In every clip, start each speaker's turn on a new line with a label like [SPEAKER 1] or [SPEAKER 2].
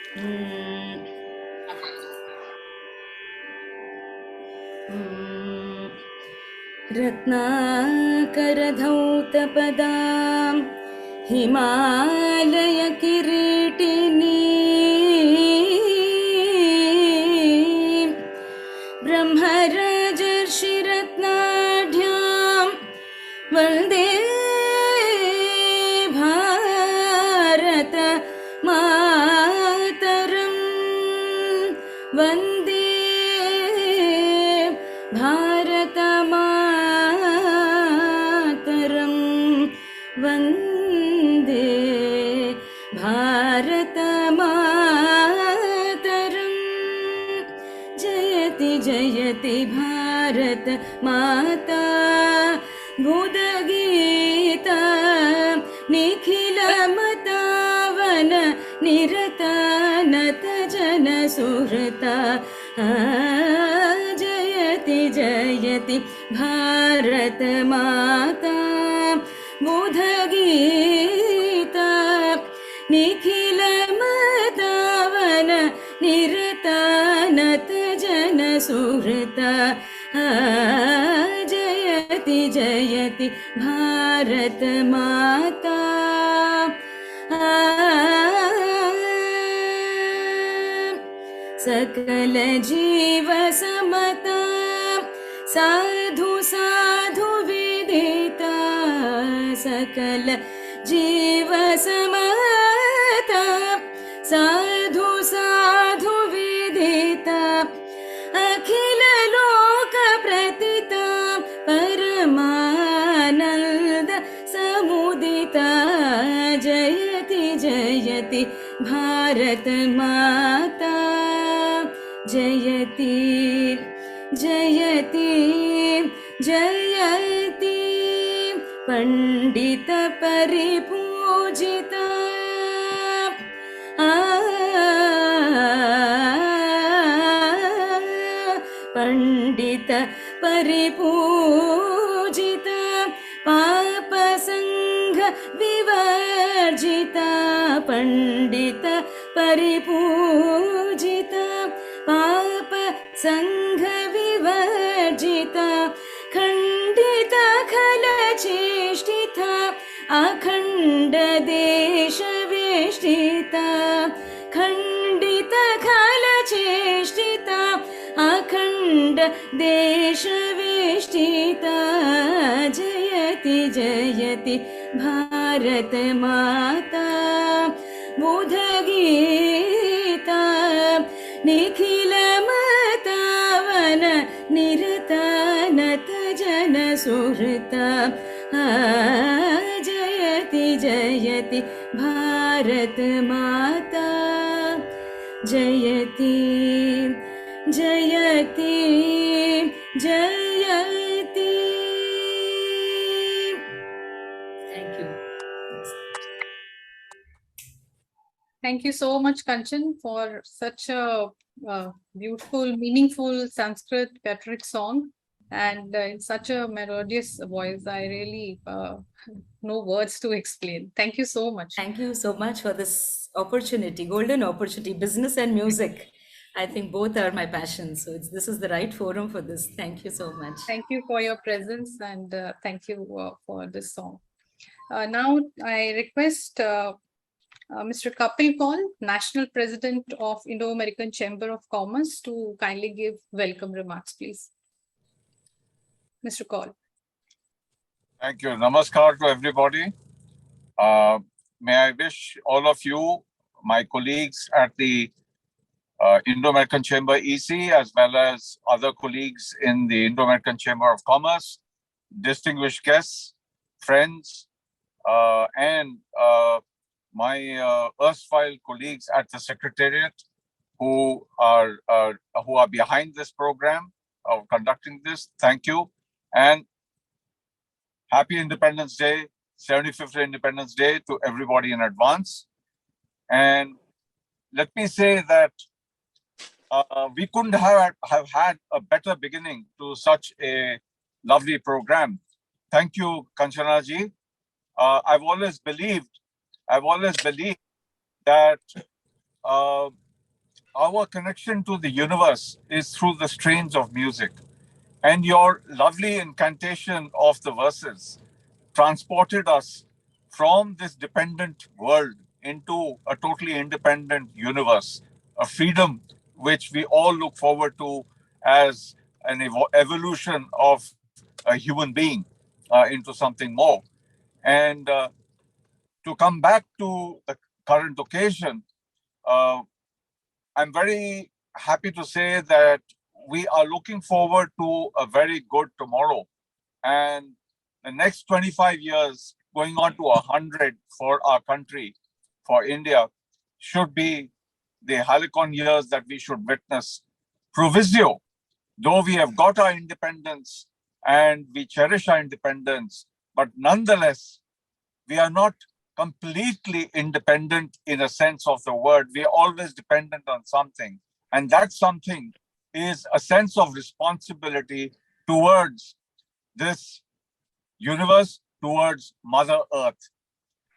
[SPEAKER 1] रत्नाकरधौतपदां हिमालयकिरीटिनी ब्रह्मराजर्षिरत्नाढ्यां वन्दे भारत मातरं वन्दे भारत मातरं वन्दे भारत मातरं जयति जयति भारत माता बुधगीता निखिलमतावन निरता नत जनसुहृता जयति जयति भारत माता बुधगीता निखिलमतावन निरता नत जनसुहृता जयति जयति भारत माता सकल जीव समता साधु साधु विदिता सकल जीव समता साधु साधु विदिता अखिल लोक प्रतिता परमानंद समुदिता जयति जयति भारत माता जयति जयति जयति पंडित परिपूजिता पंडित परिपूजिता पाप संघ विवर्जिता पंडित परिपूजिता पाप संघ विवर्जिता खंडित खल चेष्टिता अखंड देश वेष्टिता खंडित खल चेष्टिता अखंड देश वेष्टिता जयति जयति भारत माता बुधगीता निखिलमतावन निरता नत जनसुहृता जयति जयति भारत माता जयति जयति जयति. Thank you.
[SPEAKER 2] Thank you so much, Kanchan, for such a beautiful, meaningful Sanskrit patriotic song, and in such a melodious voice. I really no words to explain. Thank you so much.
[SPEAKER 1] Thank you so much for this opportunity, golden opportunity. Business and music, I think both are my passion. So this is the right forum for this. Thank you so much.
[SPEAKER 2] Thank you for your presence, and thank you for this song. Now I request Mr. Kapil Kaul, National President of Indo-American Chamber of Commerce, to kindly give welcome remarks, please. Mr. Kaul.
[SPEAKER 3] Thank you. Namaskar to everybody. May I wish all of you, my colleagues at the Indo-American Chamber EC, as well as other colleagues in the Indo-American Chamber of Commerce, distinguished guests, friends, and my erstwhile colleagues at the Secretariat who are behind this program of conducting this. Thank you. And Happy Independence Day, 75th Independence Day to everybody in advance. And let me say that we couldn't have had a better beginning to such a lovely program. Thank you, Kanchana ji. I've always believed that uh, our connection to the universe is through the strains of music. And your lovely incantation of the verses transported us from this dependent world into a totally independent universe, a freedom which we all look forward to as an evolution of a human being into something more. And to come back to the current occasion, uh, I'm very happy to say that we are looking forward to a very good tomorrow. And the next 25 years, going on to 100 for our country, for India, should be the Halicon years that we should witness. Provisio, though we have got our independence and we cherish our independence, but nonetheless, we are not completely independent in a sense of the word. We are always dependent on something. And that something is a sense of responsibility towards this universe, towards Mother Earth.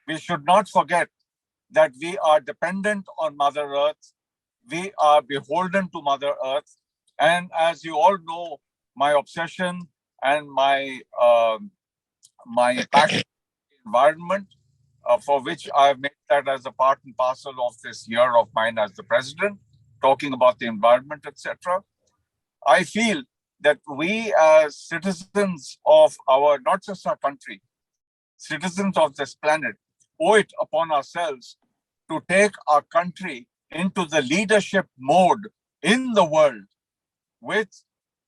[SPEAKER 3] We should not forget that we are dependent on Mother Earth. We are beholden to Mother Earth. And as you all know, my obsession and my passion for environment, for which I've made that as a part and parcel of this year of mine as the president, talking about the environment, etc. I feel that we as citizens of our, not just our country, citizens of this planet, owe it upon ourselves to take our country into the leadership mode in the world with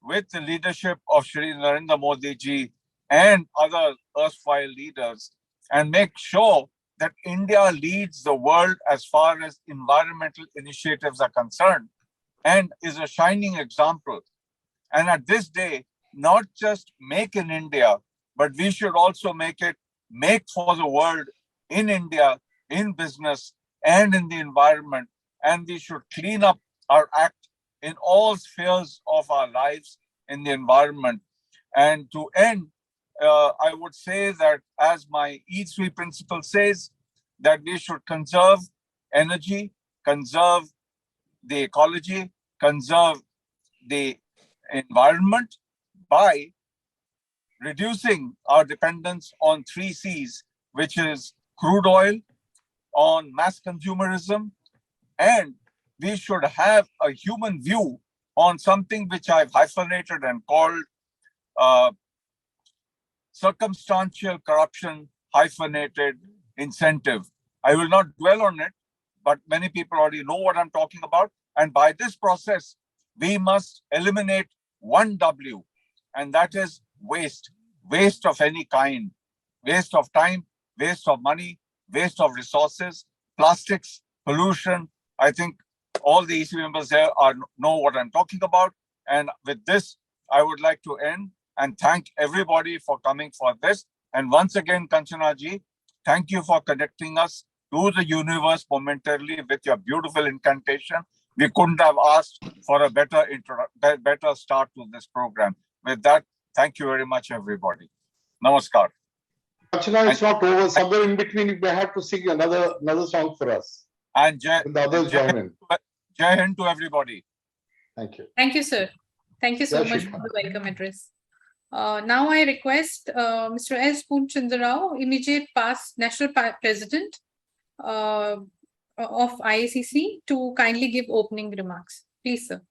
[SPEAKER 3] the leadership of Shri Narendra Modi ji and other erstwhile leaders, and make sure that India leads the world as far as environmental initiatives are concerned and is a shining example. And at this day, not just make in India, but we should also make for the world in India, in business and in the environment. And we should clean up our act in all spheres of our lives in the environment. And to end, I would say that as my E3 principle says, that we should conserve energy, conserve the ecology, conserve the environment by reducing our dependence on 3 C's, which is crude oil, on mass consumerism, and we should have a human view on something which I've hyphenated and called circumstantial corruption hyphenated incentive. I will not dwell on it, but many people already know what I'm talking about. And by this process, we must eliminate one W, and that is waste. Waste of any kind. Waste of time, waste of money, waste of resources, plastics, pollution. I think all the EC members there know what I'm talking about. And with this, I would like to end and thank everybody for coming for this. And once again, Kanchana ji, thank you for connecting us to the universe momentarily with your beautiful incantation. We couldn't have asked for a better start to this program. With that, thank you very much, everybody. Namaskar.
[SPEAKER 4] Kanchana, it's not over. Somewhere in between, you may have to sing another song for us.
[SPEAKER 3] And
[SPEAKER 4] the others join in.
[SPEAKER 3] Jai Hind to everybody.
[SPEAKER 4] Thank you.
[SPEAKER 2] Thank you, sir. Thank you so much for the welcome address. Now I request Mr. S. Poonchander, immediate past National President of IACC, to kindly give opening remarks. Please, sir.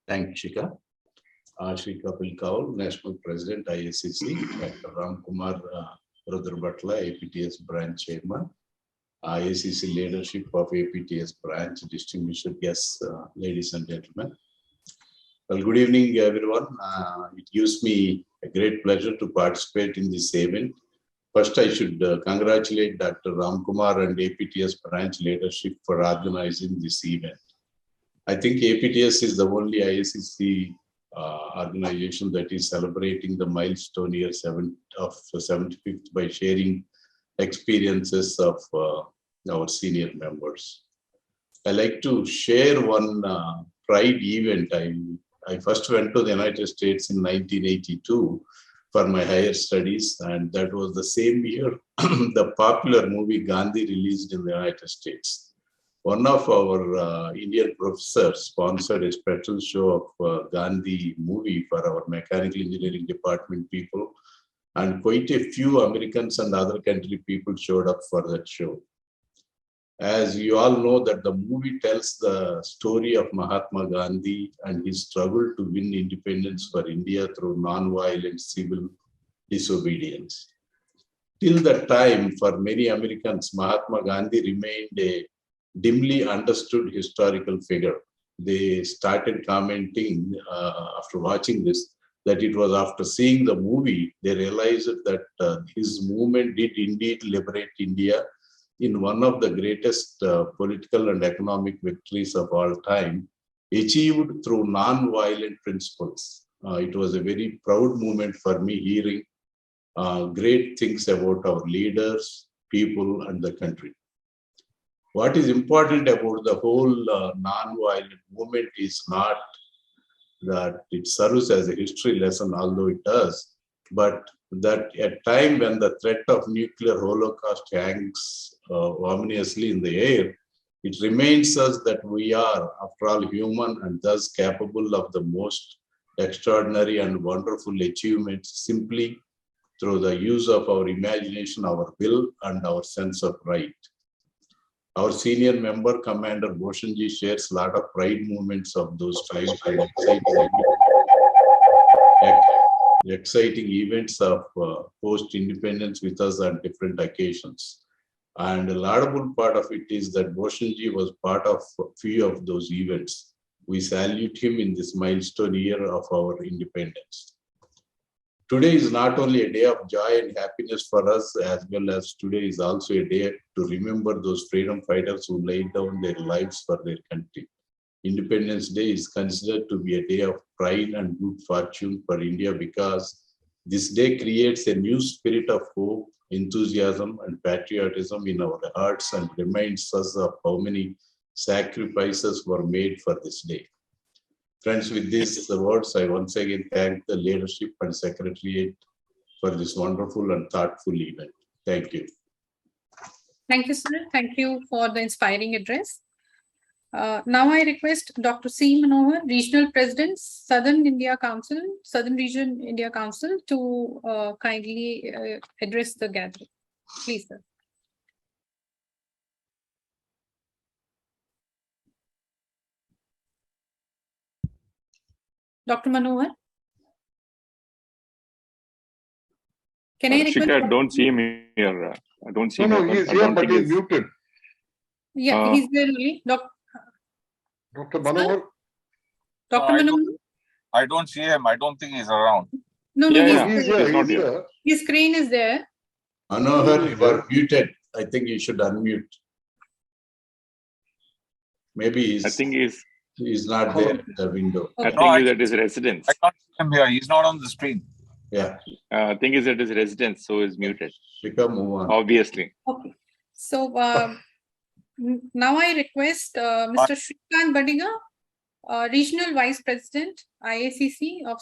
[SPEAKER 5] Thank you, Shika. Shri Kapil Kaul, National President, IACC, Dr. Ram Kumar Rudra-Bhatla, APTS Branch Chairman, IACC leadership of APTS Branch, distinguished guests, ladies and gentlemen. Well, good evening, everyone. It gives me a great pleasure to participate in this event. First, I should congratulate Dr. Ram Kumar and APTS Branch leadership for organizing this event. I think APTS is the only IACC organization that is celebrating the milestone year of 75th by sharing experiences of our senior members. I like to share one pride event. I first went to the United States in 1982 for my higher studies, and that was the same year the popular movie Gandhi released in the United States. One of our Indian professors sponsored a special show of Gandhi movie for our mechanical engineering department people, and quite a few Americans and other country people showed up for that show. As you all know, that the movie tells the story of Mahatma Gandhi and his struggle to win independence for India through non-violent civil disobedience. Till that time, for many Americans, Mahatma Gandhi remained a dimly understood historical figure. They started commenting after watching this that it was after seeing the movie, they realized that his movement did indeed liberate India in one of the greatest political and economic victories of all time, achieved through non-violent principles. It was a very proud moment for me hearing great things about our leaders, people, and the country. What is important about the whole non-violent movement is not that it serves as a history lesson, although it does, but that at a time when the threat of nuclear holocaust hangs ominously in the air, it reminds us that we are, after all, human and thus capable of the most extraordinary and wonderful achievements simply through the use of our imagination, our will, and our sense of right. Our senior member, Commander Bhushanji, shares a lot of pride moments of those times and exciting events of post-independence with us on different occasions. And a laudable part of it is that Bhushanji was part of a few of those events. We salute him in this milestone year of our independence. Today is not only a day of joy and happiness for us, as well as today is also a day to remember those freedom fighters who laid down their lives for their country. Independence Day is considered to be a day of pride and good fortune for India because this day creates a new spirit of hope, enthusiasm, and patriotism in our hearts and reminds us of how many sacrifices were made for this day. Friends, with these words, I once again thank the leadership and secretariat for this wonderful and thoughtful event. Thank you.
[SPEAKER 2] Thank you, sir. Thank you for the inspiring address. Now I request Dr. C. Manohar, Regional President, Southern Region India Council, to kindly address the gathering. Please, sir. Dr. Manohar? Can I request?
[SPEAKER 6] Shika, I don't see him here. I don't see him.
[SPEAKER 4] No, he's here, but he's muted.
[SPEAKER 2] Yeah, he's there only.
[SPEAKER 4] Dr. Manohar?
[SPEAKER 2] Dr. Manohar?
[SPEAKER 3] I don't see him. I don't think he's around.
[SPEAKER 2] No,
[SPEAKER 6] Yeah,
[SPEAKER 4] He's here.
[SPEAKER 6] He's not
[SPEAKER 4] He's
[SPEAKER 6] here.
[SPEAKER 4] here.
[SPEAKER 2] his screen is there.
[SPEAKER 5] Manohar, you are muted. I think you should unmute. Maybe
[SPEAKER 6] I think
[SPEAKER 5] he's not there at the window.
[SPEAKER 6] I
[SPEAKER 2] Okay.
[SPEAKER 6] think he's at his residence.
[SPEAKER 3] I can't see him here. He's not on the screen.
[SPEAKER 5] Yeah,
[SPEAKER 6] I think he's at his residence, so he's muted.
[SPEAKER 5] Shika, move on.
[SPEAKER 6] Obviously.
[SPEAKER 2] Okay. So now I request Mr. Shrikant Badiga, Regional Vice President, IACC of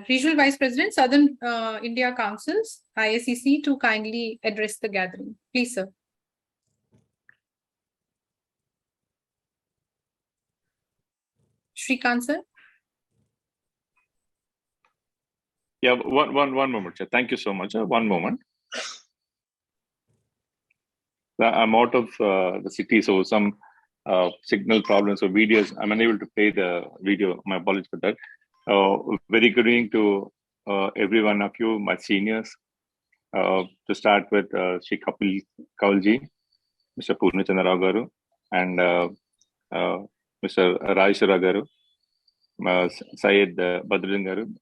[SPEAKER 2] Regional Vice President, Southern India Councils, IACC, to kindly address the gathering. Please, sir. Shrikant, sir.
[SPEAKER 6] Yeah, one moment, sir. Thank you so much. One moment. I'm out of the city, so some signal problems or videos. I'm unable to play the video. My apologies for that. Very good evening to every one of you, my seniors. To start with, Shri Kapil Kaulji, Mr. Purnachandra Rao Garu, and Mr. Rajeshwara Garu, Syed Badruddin Garu,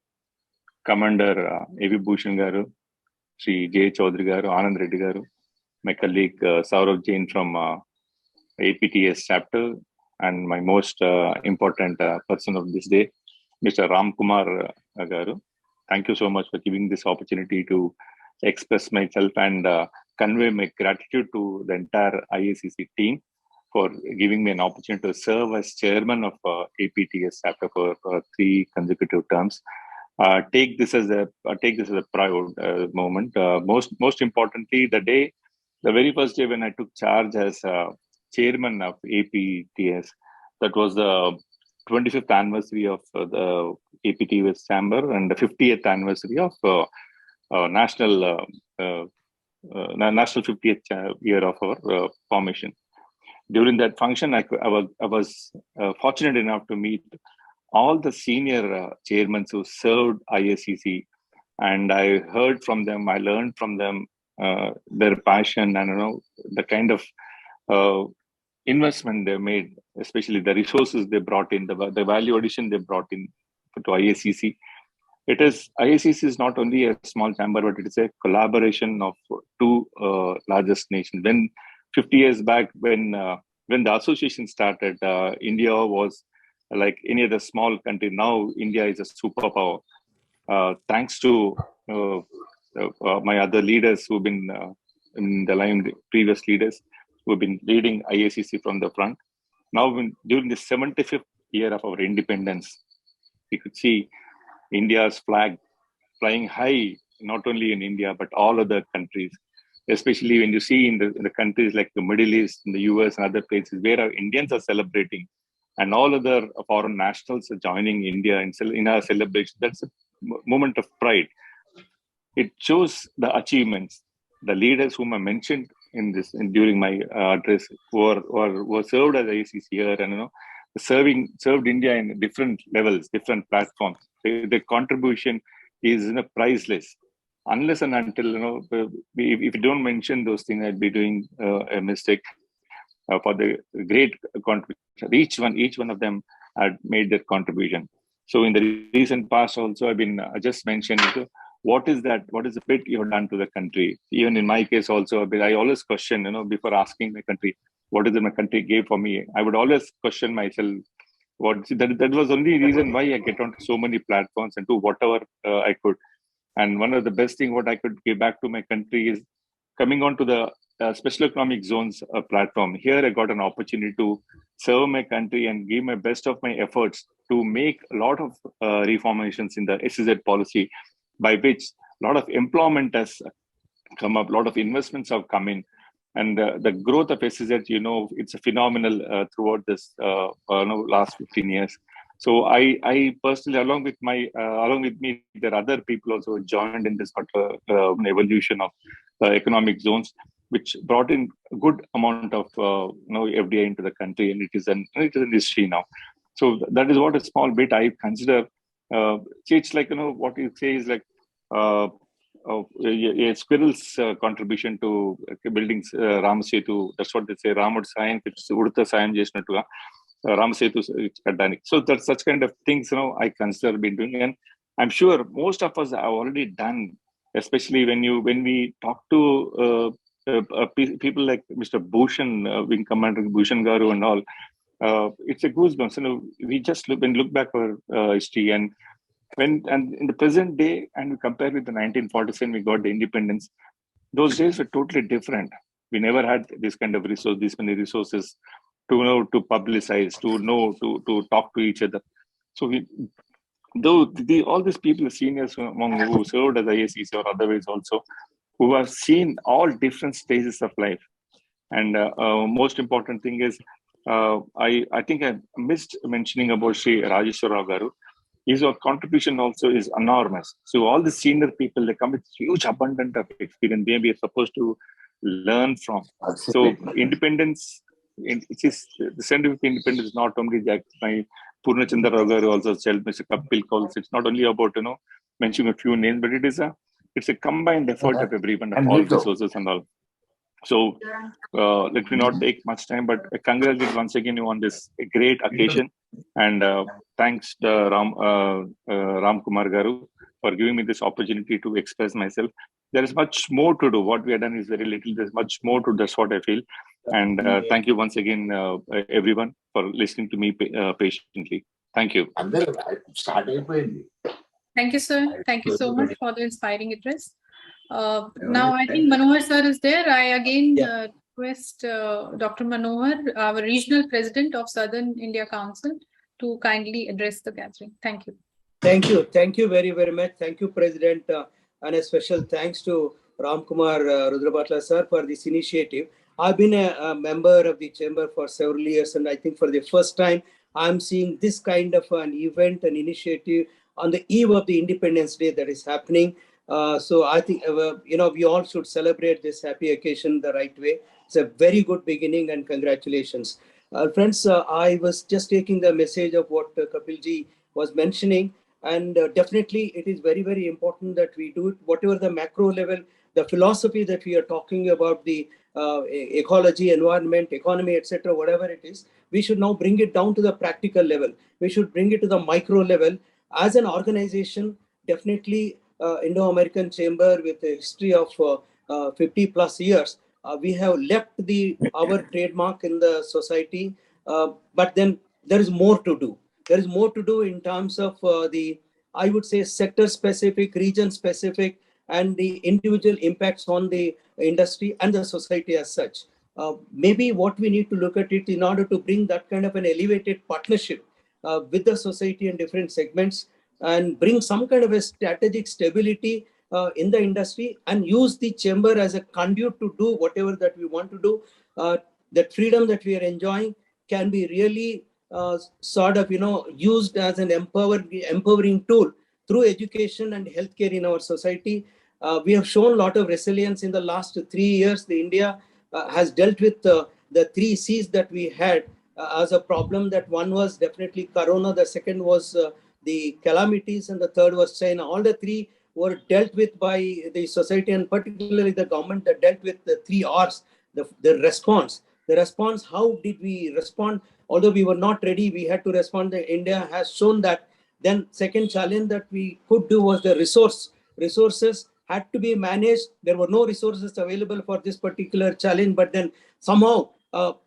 [SPEAKER 6] Commander A.V. Bhushan Garu, Sri J. Chaudhary Garu, Anand Reddy Garu, my colleague Saurav Jain from APTS chapter, and my most important person of this day, Mr. Ram Kumar Garu. Thank you so much for giving this opportunity to express myself and convey my gratitude to the entire IACC team for giving me an opportunity to serve as chairman of APTS chapter for 3 consecutive terms. Take this as a proud moment. Most importantly, the very first day when I took charge as chairman of APTS. That was the 25th anniversary of the APTS Chamber and the 50th anniversary of national 50th year of our formation. During that function, I was fortunate enough to meet all the senior chairmen who served IACC, and I heard from them, I learned from them their passion and the kind of investment they made, especially the resources they brought in, the value addition they brought in to IACC. IACC is not only a small chamber, but it is a collaboration of two largest nations. When 50 years back, when the association started, India was like any other small country. Now India is a superpower. Thanks to my other leaders who've been in the line, previous leaders who've been leading IACC from the front. Now, during the 75th year of our independence, we could see India's flag flying high, not only in India, but all other countries, especially when you see in the countries like the Middle East, in the US and other places where our Indians are celebrating and all other foreign nationals are joining India in our celebration. That's a moment of pride. It shows the achievements, the leaders whom I mentioned during my address were served as IACC here and served India in different levels, different platforms. The contribution is priceless. Unless and until if you don't mention those things, I'd be doing a mistake. For the great contribution, each one of them had made their contribution. So in the recent past, also I've been just mentioning what is the bit you have done to the country. Even in my case, also I always question, before asking my country, what is it my country gave for me? I would always question myself. That was the only reason why I get onto so many platforms and do whatever I could. And one of the best thing what I could give back to my country is coming onto the special economic zones platform. Here I got an opportunity to serve my country and give my best of my efforts to make a lot of reformations in the SEZ policy, by which a lot of employment has come up, a lot of investments have come in. And the growth of SEZ, it's a phenomenal throughout this last 15 years. So I personally, along with me, there are other people also joined in this evolution of economic zones, which brought in a good amount of FDI into the country, and it is an history now. So that is what a small bit I consider. It's like what you say is like a squirrel's contribution to building Ramasetu. That's what they say. Ramud Sayan, which is Udta Sayan Jeshnatuga. Ramasetu Kaddanik. So that's such kind of things I consider been doing, and I'm sure most of us have already done. Especially when we talk to people like Mr. Bhushan, Wing Commander Bhushan Garu and all, it's a goosebumps. We just look back our history and in the present day, and we compare with the 1947, we got the independence. Those days were totally different. We never had this kind of these many resources to publicize, to talk to each other. So all these people, seniors who served as IACC or otherwise also, who have seen all different stages of life. And most important thing is, I think I missed mentioning about Sri Rajeshwar Rao Garu. His contribution also is enormous. So all the senior people, they come with huge abundance of experience. We are supposed to learn from. Absolutely. So independence, the scientific independence is not only that. My Purnachandra Rao Garu also said, Mr. Kapil Kaul, it's not only about mentioning a few names, but it's a combined effort of everyone, of all resources and all. So let me not take much time, but I congratulate once again you on this great occasion, and thanks to Ram Kumar Garu for giving me this opportunity to express myself. There is much more to do. What we have done is very little. There's much more to. That's what I feel. And thank you once again, everyone, for listening to me patiently. Thank you.
[SPEAKER 2] Thank you, sir. Thank you so much for the inspiring address. Now, I think Manohar sir is there. I again request Dr. Manohar, our regional president of Southern India Council, to kindly address the gathering. Thank you.
[SPEAKER 7] Thank you. Thank you very, very much. Thank you, President. And a special thanks to Ram Kumar Rudrabhatla sir for this initiative. I've been a member of the chamber for several years, and I think for the first time, I'm seeing this kind of an event, an initiative on the eve of the Independence Day that is happening. So I think, we all should celebrate this happy occasion the right way. It's a very good beginning, and congratulations. Friends, I was just taking the message of what Kapilji was mentioning, and definitely it is very, very important that we do it, whatever the macro level, the philosophy that we are talking about, the ecology, environment, economy, etc., whatever it is, we should now bring it down to the practical level. We should bring it to the micro level. As an organization, definitely Indo-American Chamber with a history of 50 plus years, we have left our trademark in the society, but then there is more to do. There is more to do in terms of I would say, sector specific, region specific, and the individual impacts on the industry and the society as such. Maybe what we need to look at it in order to bring that kind of an elevated partnership with the society and different segments, and bring some kind of a strategic stability in the industry, and use the chamber as a conduit to do whatever that we want to do. That freedom that we are enjoying can be really used as an empowering tool through education and healthcare in our society. We have shown a lot of resilience in the last 3 years. The India has dealt with the 3 C's that we had as a problem. That one was definitely Corona, the second was the calamities, and the third was China. All the 3 were dealt with by the society, and particularly the government that dealt with the 3 R's, the response. The response, how did we respond? Although we were not ready, we had to respond. India has shown that. Then second challenge that we could do was the resources had to be managed. There were no resources available for this particular challenge, but then somehow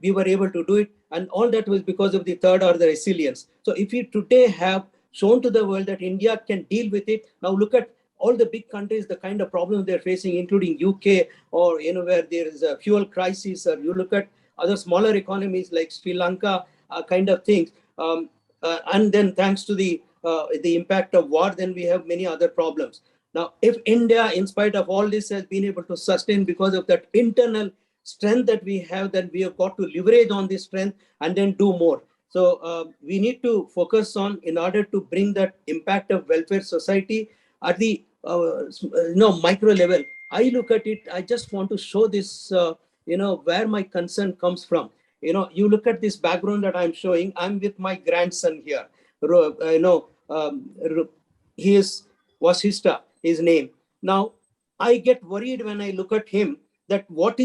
[SPEAKER 7] we were able to do it. And all that was because of the third R, the resilience. So if we today have shown to the world that India can deal with it, now look at all the big countries, the kind of problems they're facing, including UK, or where there is a fuel crisis, or you look at other smaller economies like Sri Lanka, kind of things. And then thanks to the impact of war, then we have many other problems. Now, if India, in spite of all this, has been able to sustain because of that internal strength that we have, then we have got to leverage on this strength and then do more. So we need to focus on, in order to bring that impact of welfare society at the micro level. I look at it, I just want to show this, where my concern comes from. You look at this background that I'm showing. I'm with my grandson here. He is Vasista, his name. Now, I get worried when I look at him that what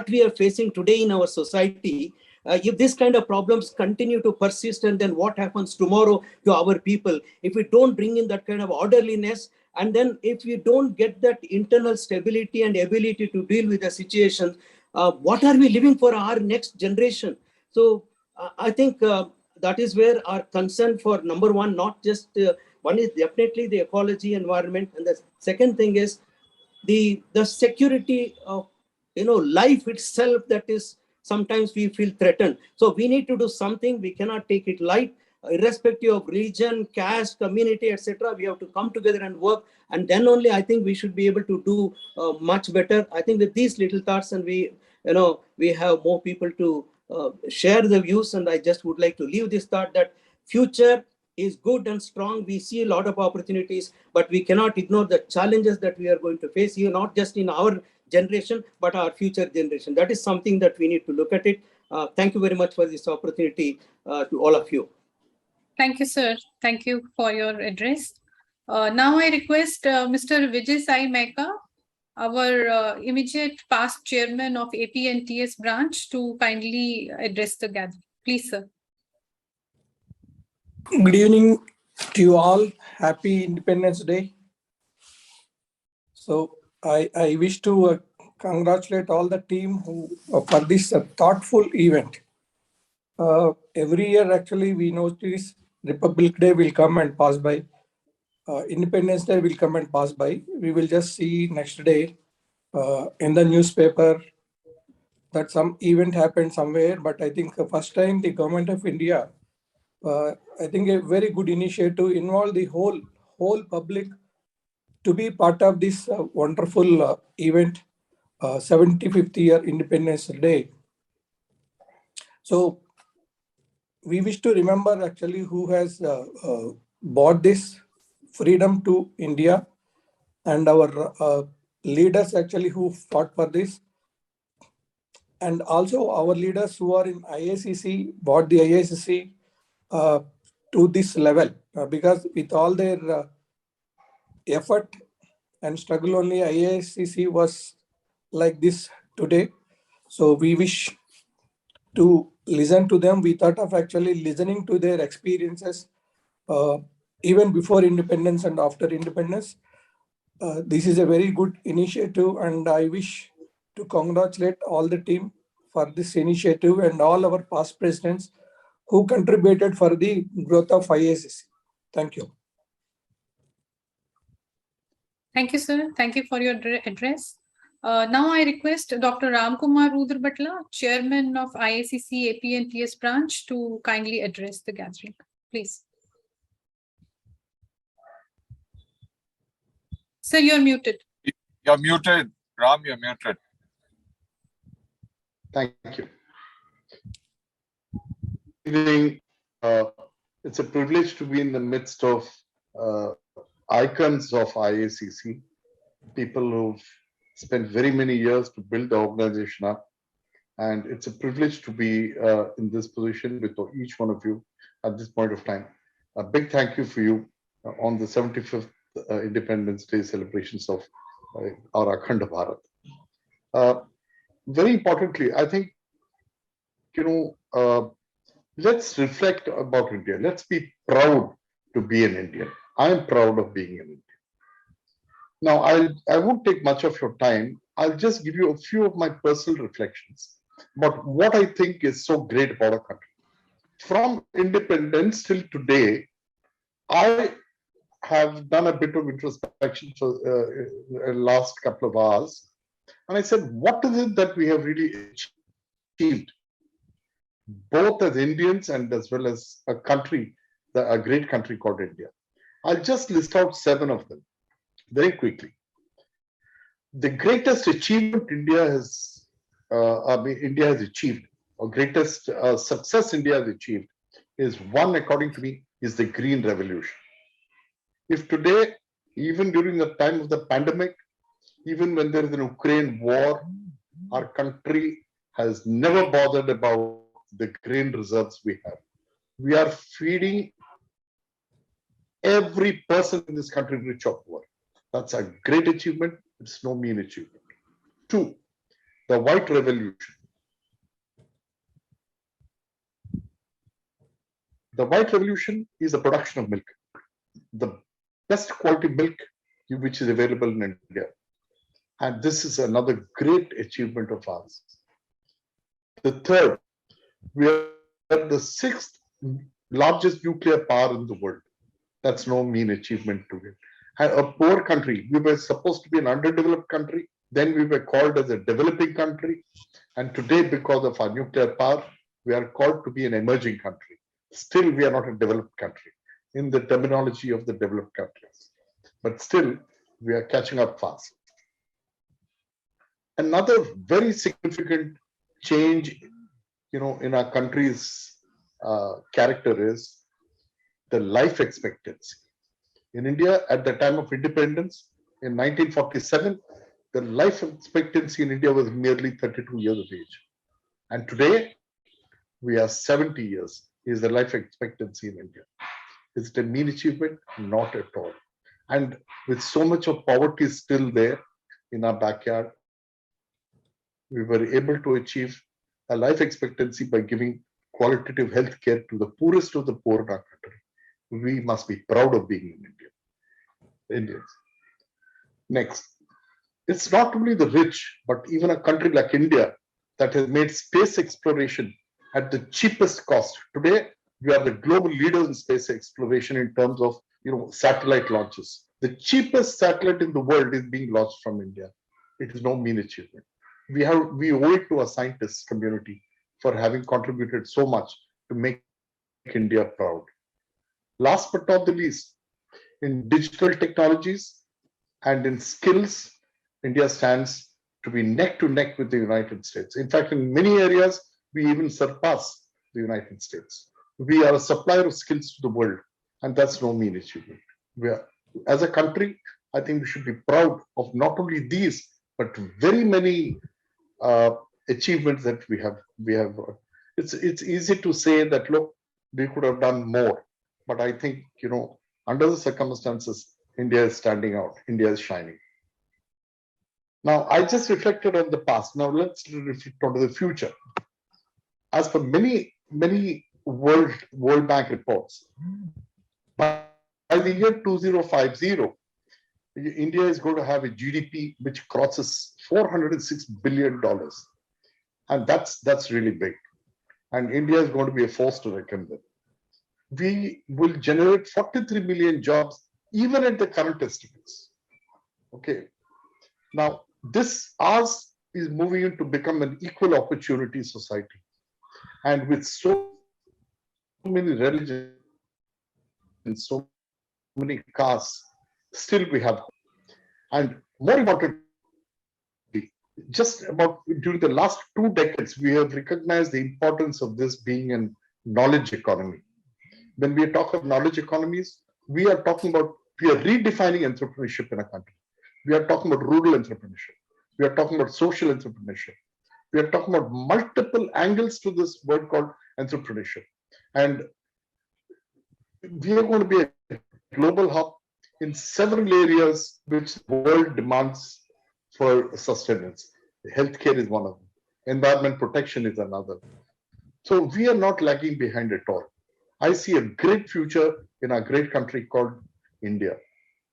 [SPEAKER 7] we are facing today in our society. If this kind of problems continue to persist, and then what happens tomorrow to our people if we don't bring in that kind of orderliness, and then if we don't get that internal stability and ability to deal with the situation, what are we living for our next generation? So I think that is where our concern for number one, not just one is definitely the ecology, environment, and the second thing is the security of life itself, that is sometimes we feel threatened. So we need to do something. We cannot take it light, irrespective of religion, caste, community, etc. We have to come together and work, and then only I think we should be able to do much better. I think with these little thoughts, and we have more people to share the views, and I just would like to leave this thought that future is good and strong. We see a lot of opportunities, but we cannot ignore the challenges that we are going to face here, not just in our generation, but our future generation. That is something that we need to look at it. Thank you very much for this opportunity to all of you.
[SPEAKER 2] Thank you, sir. Thank you for your address. Now I request Mr. Vijay Sai Meka, our immediate past chairman of AP&TS branch, to kindly address the gathering. Please, sir.
[SPEAKER 8] Good evening to you all. Happy Independence Day. So I wish to congratulate all the team for this thoughtful event. Every year, actually, we notice Republic Day will come and pass by. Independence Day will come and pass by. We will just see next day in the newspaper that some event happened somewhere. But I think the first time the government of India, I think a very good initiative, involve the whole public to be part of this wonderful event. 75th year Independence Day. So we wish to remember actually who has brought this freedom to India, and our leaders actually who fought for this, and also our leaders who are in IACC brought the IACC to this level, because with all their effort and struggle only IACC was like this today. So we wish to listen to them. We thought of actually listening to their experiences even before independence and after independence. This is a very good initiative, and I wish to congratulate all the team for this initiative and all our past presidents who contributed for the growth of IACC. Thank you.
[SPEAKER 2] Thank you, sir. Thank you for your address. Now I request Dr. Ramkumar Rudrabhatla, Chairman of IACC AP and TS branch, to kindly address the gathering. Please. Sir, you're muted.
[SPEAKER 3] You're muted. Ram, you're muted.
[SPEAKER 4] Thank you. Good evening. It's a privilege to be in the midst of icons of IACC, people who've spent very many years to build the organization up. And it's a privilege to be in this position with each one of you at this point of time. A big thank you for you on the 75th Independence Day celebrations of our Akhanda Bharat. Very importantly, I think, let's reflect about India. Let's be proud to be an Indian. I am proud of being an Indian. Now, I won't take much of your time. I'll just give you a few of my personal reflections about what I think is so great about our country. From independence till today, I have done a bit of introspection for the last couple of hours. And I said, what is it that we have really achieved, both as Indians and as well as a country, a great country called India? I'll just list out 7 of them very quickly. The greatest achievement India has achieved, or greatest success India has achieved, is one, according to me, is the Green Revolution. If today, even during the time of the pandemic, even when there is an Ukraine war, our country has never bothered about the grain reserves we have. We are feeding every person in this country, rich or poor. That's a great achievement. It's no mean achievement. 2, the White Revolution. The White Revolution is the production of milk, the best quality milk which is available in India. And this is another great achievement of ours. The 3rd, we are the 6th largest nuclear power in the world. That's no mean achievement to it. And a poor country, we were supposed to be an underdeveloped country, then we were called as a developing country. And today, because of our nuclear power, we are called to be an emerging country. Still, we are not a developed country in the terminology of the developed countries. But still, we are catching up fast. Another very significant change, in our country's character is the life expectancy. In India, at the time of independence, in 1947, the life expectancy in India was merely 32 years of age. And today, we are 70 years is the life expectancy in India. Is it a mean achievement? Not at all. And with so much of poverty still there in our backyard, we were able to achieve a life expectancy by giving qualitative health care to the poorest of the poor in our country. We must be proud of being in India. Indians. Next, it's not only the rich, but even a country like India that has made space exploration at the cheapest cost. Today, we are the global leaders in space exploration in terms of satellite launches. The cheapest satellite in the world is being launched from India. It is no mean achievement. We owe it to our scientists community for having contributed so much to make India proud. Last but not the least, in digital technologies and in skills, India stands to be neck to neck with the United States. In fact, in many areas, we even surpass the United States. We are a supplier of skills to the world, and that's no mean achievement. We are, as a country, I think we should be proud of not only these, but very many achievements that we have. It's easy to say that, look, we could have done more, but I think, under the circumstances, India is standing out. India is shining. Now, I just reflected on the past. Now let's reflect on the future. As per many World Bank reports, by the year 2050, India is going to have a GDP which crosses $406 billion. And that's really big. And India is going to be a force to reckon with. We will generate 43 million jobs, even at the current estimates. Okay. Now, ours is moving to become an equal opportunity society. And with so many religions and so many castes, still we have hope. And more importantly, just about during the last 2 decades, we have recognized the importance of this being a knowledge economy. When we talk of knowledge economies, we are redefining entrepreneurship in a country. We are talking about rural entrepreneurship. We are talking about social entrepreneurship. We are talking about multiple angles to this word called entrepreneurship. And we are going to be a global hub in several areas which the world demands for sustenance. Healthcare is one of them. Environment protection is another. So we are not lagging behind at all. I see a great future in our great country called India.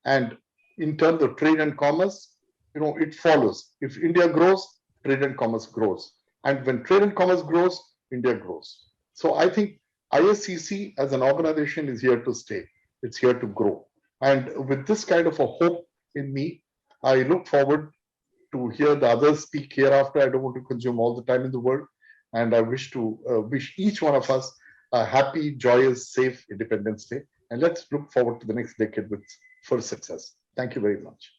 [SPEAKER 4] And in terms of trade and commerce, it follows. If India grows, trade and commerce grows. And when trade and commerce grows, India grows. So I think IACC as an organization is here to stay. It's here to grow. And with this kind of a hope in me, I look forward to hear the others speak hereafter. I don't want to consume all the time in the world. And I wish each one of us a happy, joyous, safe Independence Day. And let's look forward to the next decade with full success. Thank you very much.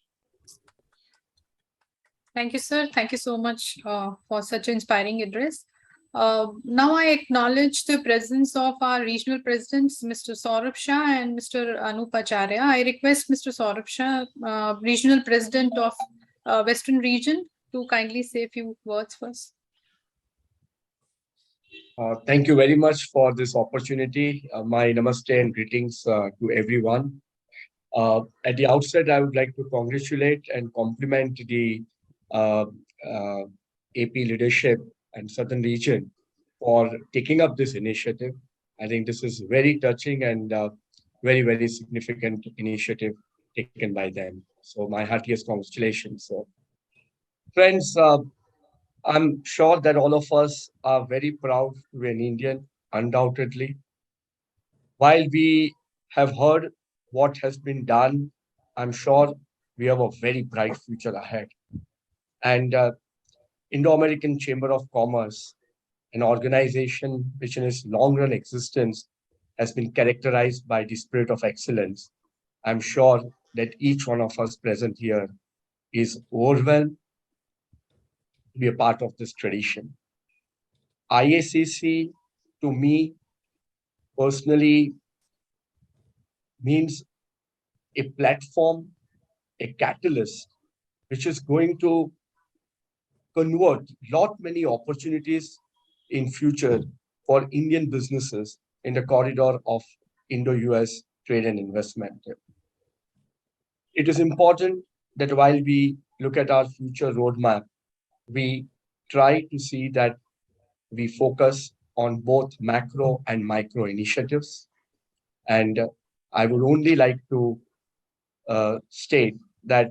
[SPEAKER 2] Thank you, sir. Thank you so much for such an inspiring address. Now I acknowledge the presence of our regional presidents, Mr. Saurabh Shah and Mr. Anup Acharya. I request Mr. Saurabh Shah, regional president of Western region, to kindly say a few words first.
[SPEAKER 9] Thank you very much for this opportunity. My namaste and greetings to everyone. At the outset, I would like to congratulate and compliment the AP leadership and Southern region for taking up this initiative. I think this is very touching and very, very significant initiative taken by them. So my heartiest congratulations. So, friends, I'm sure that all of us are very proud to be an Indian, undoubtedly. While we have heard what has been done, I'm sure we have a very bright future ahead. And Indo-American Chamber of Commerce, an organization which in its long-run existence has been characterized by the spirit of excellence. I'm sure that each one of us present here is overwhelmed to be a part of this tradition. IACC, to me, personally, means a platform, a catalyst, which is going to convert many opportunities in future for Indian businesses in the corridor of Indo-US trade and investment. It is important that while we look at our future roadmap, we try to see that we focus on both macro and micro initiatives. And I would only like to state that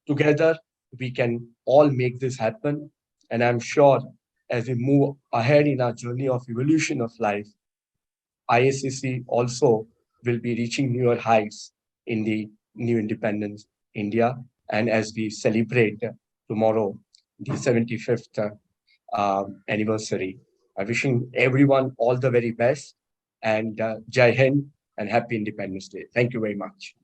[SPEAKER 9] together we can all make this happen. And I'm sure as we move ahead in our journey of evolution of life, IACC also will be reaching newer heights in the new independence India. And as we celebrate tomorrow, the 75th anniversary, I'm wishing everyone all the very best, and Jai Hind and happy Independence Day. Thank you very much.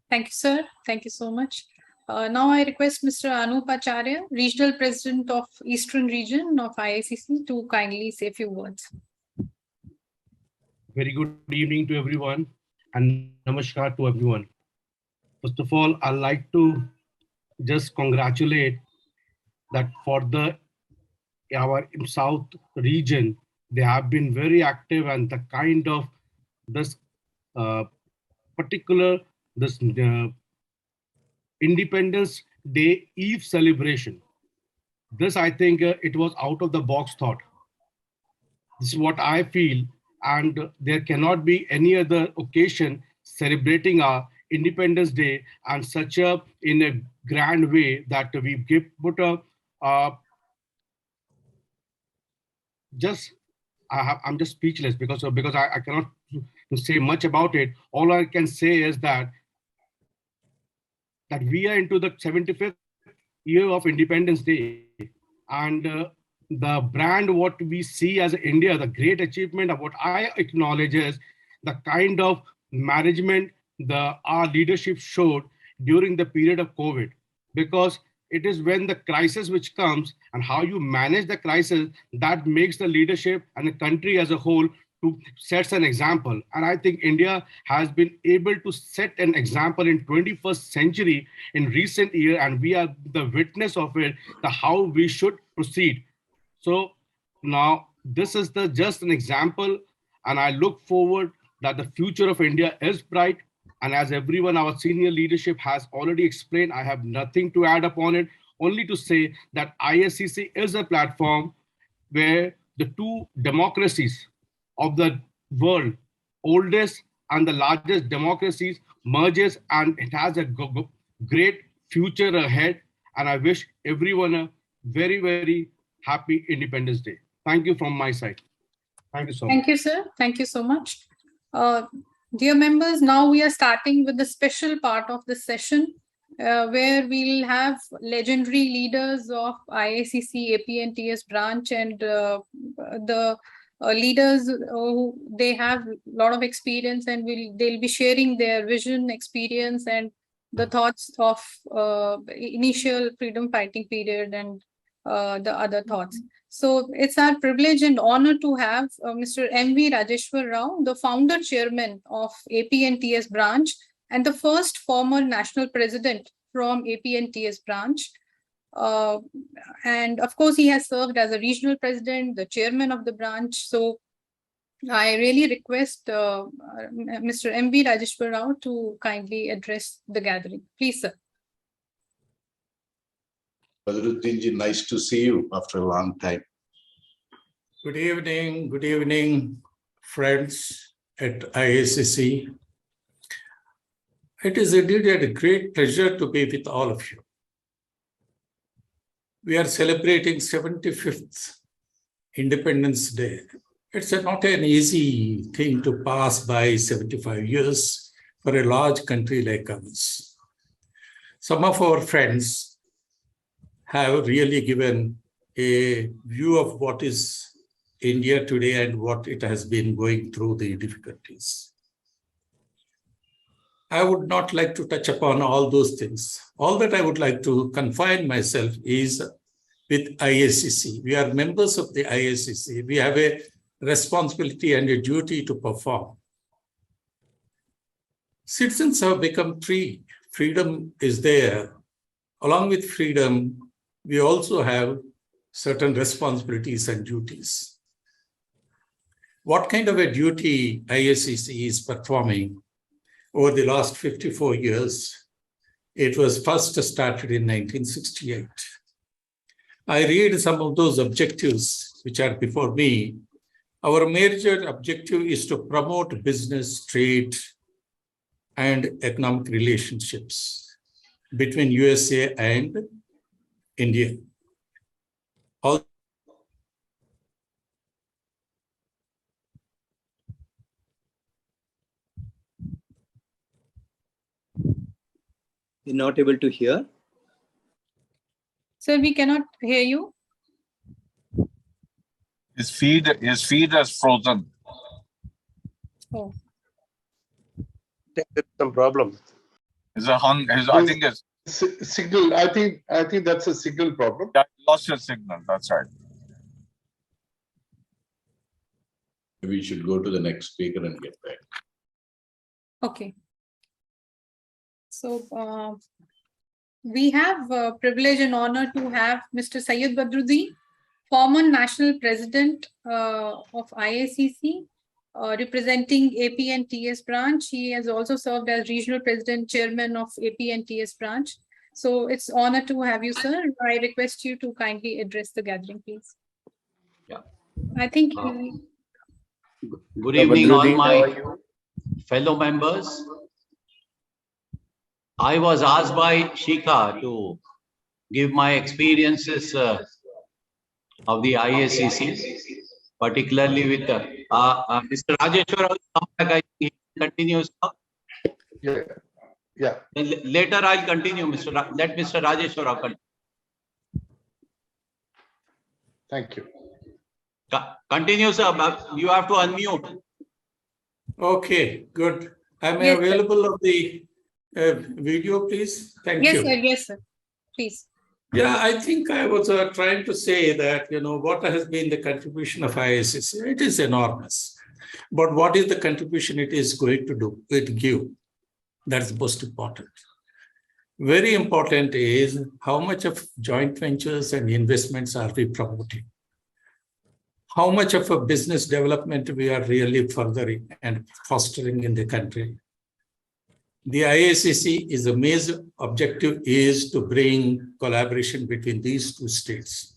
[SPEAKER 2] Thank you, sir. Thank you so much. Now I request Mr. Anup Acharya, Regional President of Eastern Region of IACC, to kindly say a few words.
[SPEAKER 9] Very good evening to everyone and namaskar to everyone. First of all, I'd like to just congratulate that for our South region, they have been very active, and the kind of this particular Independence Day Eve celebration. This, I think, it was out of the box thought. This is what I feel, and there cannot be any other occasion celebrating our Independence Day and such a in a grand way that we put a just I'm just speechless because I cannot say much about it. All I can say is that we are into the 75th year of Independence Day, and the brand what we see as India, the great achievement of what I acknowledge is the kind of management our leadership showed during the period of COVID, because it is when the crisis which comes and how you manage the crisis that makes the leadership and the country as a whole to sets an example. And I think India has been able to set an example in 21st century in recent year, and we are the witness of it, how we should proceed. So now this is just an example, and I look forward that the future of India is bright. And as everyone, our senior leadership has already explained, I have nothing to add upon it, only to say that IACC is a platform where the two democracies of the world, oldest and the largest democracies, merges, and it has a great future ahead. And I wish everyone a very, very happy Independence Day. Thank you from my side. Thank you so much.
[SPEAKER 2] Thank you, sir. Thank you so much. Dear members, now we are starting with the special part of the session where we'll have legendary leaders of IACC, APNTS branch, and the leaders who they have a lot of experience, and they'll be sharing their vision, experience, and the thoughts of initial freedom fighting period and the other thoughts. So it's our privilege and honor to have Mr. M.V. Rajeshwar Rao, the founder chairman of APNTS branch and the first former national president from APNTS branch. And of course, he has served as a regional president, the chairman of the branch. So I really request Mr. M.V. Rajeshwar Rao to kindly address the gathering. Please, sir.
[SPEAKER 5] Badruddinji, nice to see you after a long time.
[SPEAKER 10] Good evening, friends at IACC. It is indeed a great pleasure to be with all of you. We are celebrating 75th Independence Day. It's not an easy thing to pass by 75 years for a large country like ours. Some of our friends have really given a view of what is India today and what it has been going through the difficulties. I would not like to touch upon all those things. All that I would like to confine myself is with IACC. We are members of the IACC. We have a responsibility and a duty to perform. Citizens have become free. Freedom is there. Along with freedom, we also have certain responsibilities and duties. What kind of a duty IACC is performing over the last 54 years? It was first started in 1968. I read some of those objectives which are before me. Our major objective is to promote business, trade, and economic relationships between USA and India.
[SPEAKER 7] You're not able to hear?
[SPEAKER 2] Sir, we cannot hear you.
[SPEAKER 3] His feed is frozen.
[SPEAKER 2] Oh.
[SPEAKER 9] There's some problem.
[SPEAKER 3] I think
[SPEAKER 4] Signal. I think that's a signal problem.
[SPEAKER 3] Yeah, lost your signal. That's right.
[SPEAKER 5] We should go to the next speaker and get back.
[SPEAKER 2] Okay. So we have privilege and honor to have Mr. Syed Badruddin, former National President of IACC, representing AP and TS branch. He has also served as Regional President, Chairman of AP and TS branch. So it's honor to have you, sir. I request you to kindly address the gathering, please.
[SPEAKER 11] Yeah.
[SPEAKER 2] I think.
[SPEAKER 11] Good evening, all my fellow members. I was asked by Shikha to give my experiences of the IACC, particularly with Mr. Rajeshwar. He continues.
[SPEAKER 4] Yeah.
[SPEAKER 11] Later, I'll continue, let Mr. Rajeshwar continue.
[SPEAKER 4] Thank you.
[SPEAKER 11] Continue, sir. You have to unmute.
[SPEAKER 10] Okay, good. Am I
[SPEAKER 2] Yes,
[SPEAKER 10] available of the video, please? Thank you.
[SPEAKER 2] Yes, sir. Yes, sir. Please.
[SPEAKER 10] Yeah, I think I was trying to say that, what has been the contribution of IACC? It is enormous. But what is the contribution it is going to do? Give. That's most important. Very important is how much of joint ventures and investments are we promoting? How much of a business development we are really furthering and fostering in the country? The IACC is a major objective is to bring collaboration between these two states,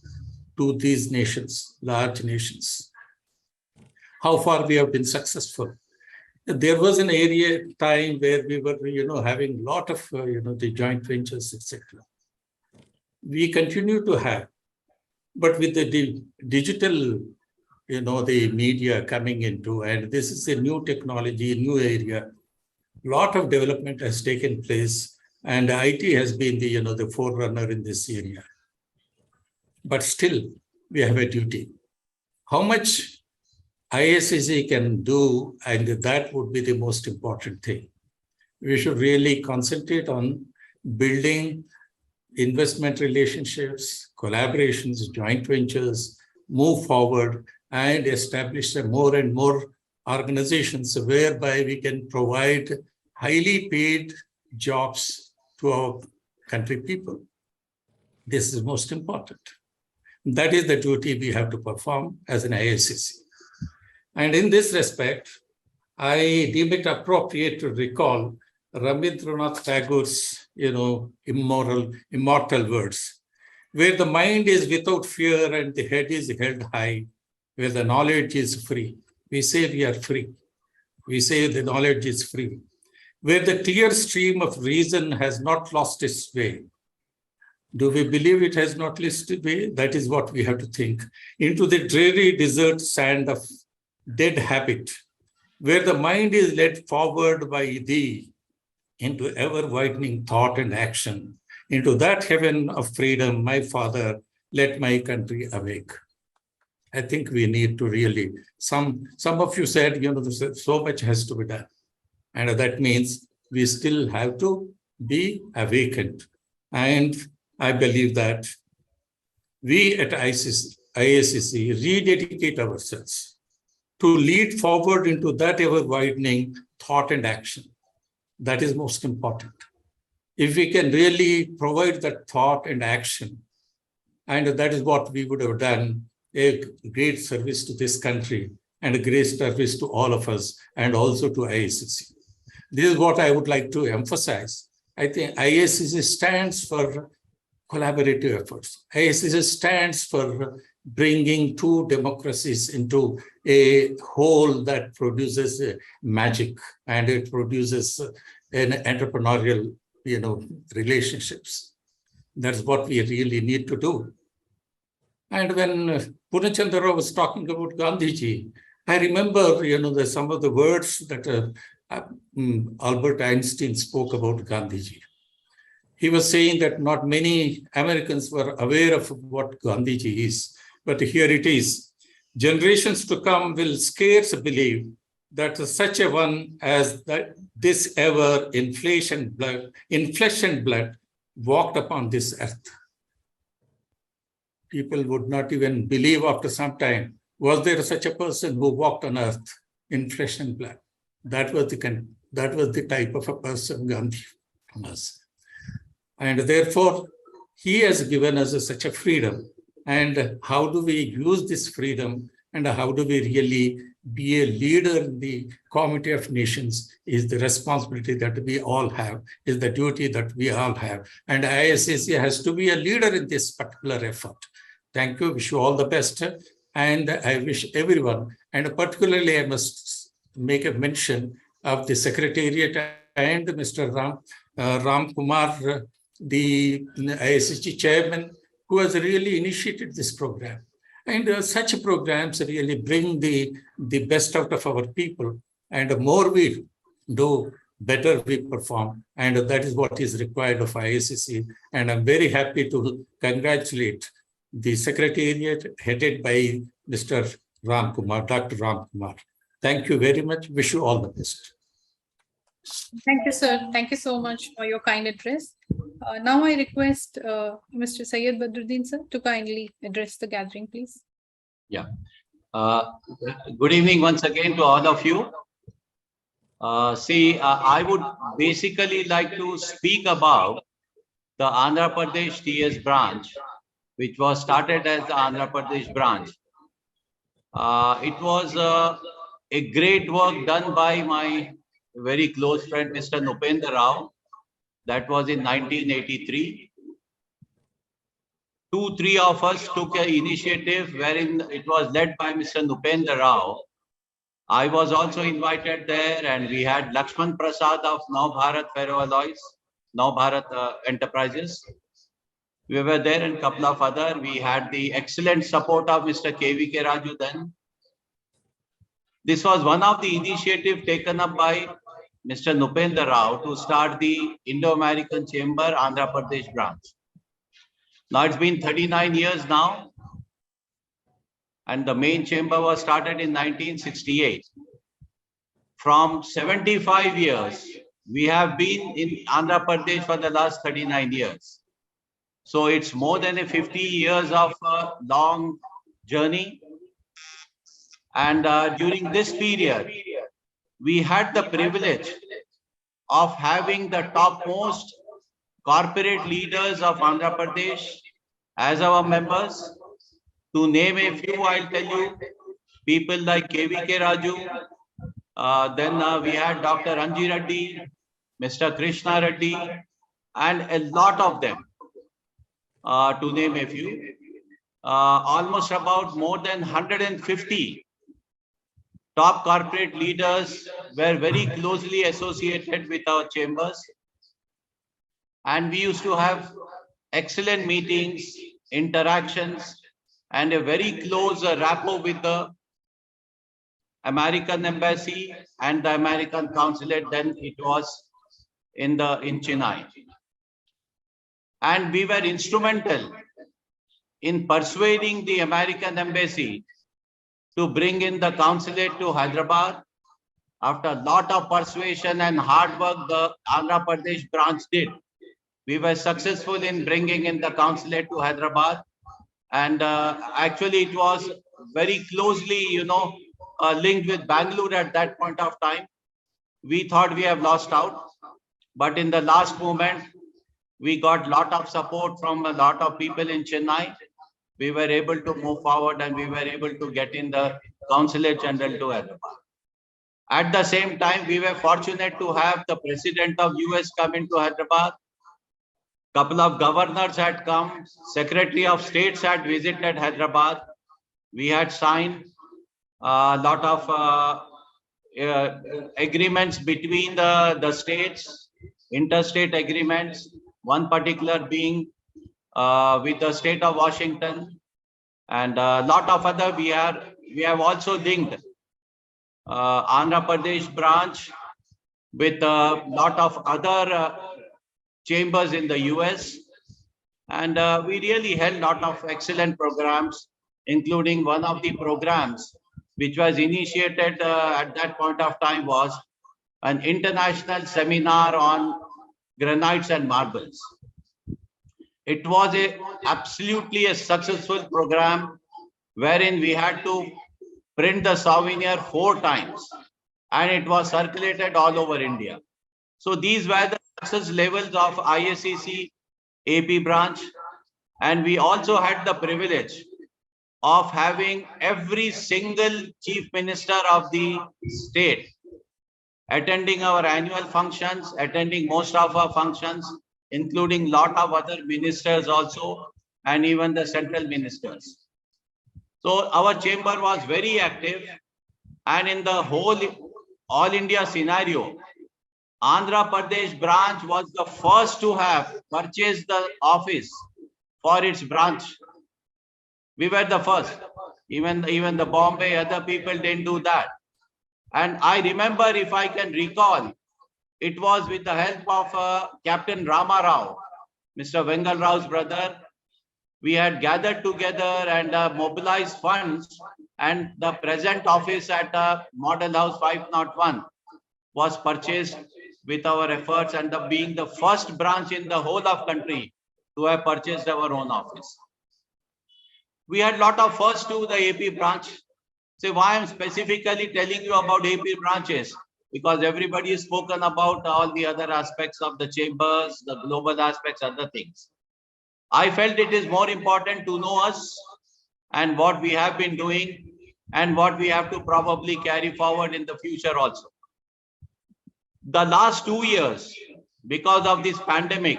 [SPEAKER 10] to these nations, large nations. How far we have been successful? There was an time where we were, having a lot of, the joint ventures, etc. We continue to have, but with the digital, the media coming into, and this is a new technology, new area. A lot of development has taken place, and IT has been the forerunner in this area. But still, we have a duty. How much IACC can do, and that would be the most important thing. We should really concentrate on building investment relationships, collaborations, joint ventures, move forward, and establish more and more organizations whereby we can provide highly paid jobs to our country people. This is most important. That is the duty we have to perform as an IACC. And in this respect, I deem it appropriate to recall Rabindranath Tagore's, immortal words, where the mind is without fear and the head is held high, where the knowledge is free. We say we are free. We say the knowledge is free. Where the clear stream of reason has not lost its way. Do we believe it has not lost its way? That is what we have to think. Into the dreary desert sand of dead habit, where the mind is led forward by thee into ever-widening thought and action, into that heaven of freedom, my Father, let my country awake. I think we need to really, some of you said, so much has to be done. And that means we still have to be awakened. And I believe that we at IACC rededicate ourselves to lead forward into that ever-widening thought and action. That is most important. If we can really provide that thought and action, and that is what we would have done, a great service to this country and a great service to all of us and also to IACC. This is what I would like to emphasize. I think IACC stands for collaborative efforts. IACC stands for bringing two democracies into a whole that produces magic, and it produces an entrepreneurial, relationships. That's what we really need to do. And when Purnachandra was talking about Gandhiji, I remember, some of the words that Albert Einstein spoke about Gandhiji. He was saying that not many Americans were aware of what Gandhiji is, but here it is. Generations to come will scarce believe that such a one as this ever in flesh and blood walked upon this earth. People would not even believe after some time, was there such a person who walked on earth in flesh and blood? That was the type of a person Gandhi was. And therefore, he has given us such a freedom. And how do we use this freedom, and how do we really be a leader in the Committee of Nations is the responsibility that we all have, is the duty that we all have. And IACC has to be a leader in this particular effort. Thank you. Wish you all the best. And I wish everyone, and particularly I must make a mention of the Secretariat and Mr. Ram Kumar, the IACC chairman, who has really initiated this program. And such programs really bring the best out of our people. And the more we do, better we perform. And that is what is required of IACC. And I'm very happy to congratulate the Secretariat headed by Mr. Ram Kumar, Dr. Ram Kumar. Thank you very much. Wish you all the best.
[SPEAKER 2] Thank you, sir. Thank you so much for your kind address. Now I request Mr. Syed Badruddin, sir, to kindly address the gathering, please.
[SPEAKER 11] Yeah. Good evening once again to all of you. I would basically like to speak about the Andhra Pradesh TS branch, which was started as the Andhra Pradesh branch. It was a great work done by my very close friend, Mr. Nupendra Rao. That was in 1983. 2-3 of us took an initiative wherein it was led by Mr. Nupendra Rao. I was also invited there, and we had Lakshman Prasad of Now Bharat Ferroalloys, Now Bharat Enterprises. We were there and a couple of other. We had the excellent support of Mr. KVK Raju then. This was one of the initiatives taken up by Mr. Nupendra Rao to start the Indo-American Chamber Andhra Pradesh branch. Now it's been 39 years now, and the main chamber was started in 1968. From 75 years, we have been in Andhra Pradesh for the last 39 years. So it's more than a 50 years of a long journey. And during this period, we had the privilege of having the topmost corporate leaders of Andhra Pradesh as our members. To name a few, I'll tell you, people like KVK Raju, then we had Dr. Anji Reddy, Mr. Krishna Reddy, and a lot of them, to name a few. Almost about more than 150 top corporate leaders were very closely associated with our chambers. And we used to have excellent meetings, interactions, and a very close rapport with the American Embassy and the American Consulate. Then it was in Chennai. And we were instrumental in persuading the American Embassy to bring in the consulate to Hyderabad. After a lot of persuasion and hard work the Andhra Pradesh branch did, we were successful in bringing in the consulate to Hyderabad. And actually it was very closely, linked with Bangalore at that point of time. We thought we have lost out, but in the last moment, we got a lot of support from a lot of people in Chennai. We were able to move forward, and we were able to get in the Consulate General to Hyderabad. At the same time, we were fortunate to have the President of US come into Hyderabad. Couple of governors had come, Secretary of States had visited Hyderabad. We had signed a lot of agreements between the states, interstate agreements, one particular being with the state of Washington, and a lot of other. We have also linked Andhra Pradesh branch with a lot of other chambers in the US, and we really held a lot of excellent programs, including one of the programs which was initiated at that point of time was an international seminar on granites and marbles. It was absolutely a successful program wherein we had to print the souvenir 4 times and it was circulated all over India. So these were the success levels of IACC AP branch, and we also had the privilege of having every single chief minister of the state attending our annual functions, attending most of our functions, including lot of other ministers also, and even the central ministers. So our chamber was very active, and in the whole all India scenario, Andhra Pradesh branch was the first to have purchased the office for its branch. We were the first. Even the Bombay, other people didn't do that. And I remember, if I can recall, it was with the help of Captain Rama Rao, Mr. Vengal Rao's brother. We had gathered together and mobilized funds, and the present office at Model House 501 was purchased with our efforts, and being the first branch in the whole of country to have purchased our own office. We had a lot of firsts to the AP branch. So why I'm specifically telling you about AP branches? Because everybody has spoken about all the other aspects of the chambers, the global aspects, other things. I felt it is more important to know us and what we have been doing and what we have to probably carry forward in the future also. The last 2 years, because of this pandemic,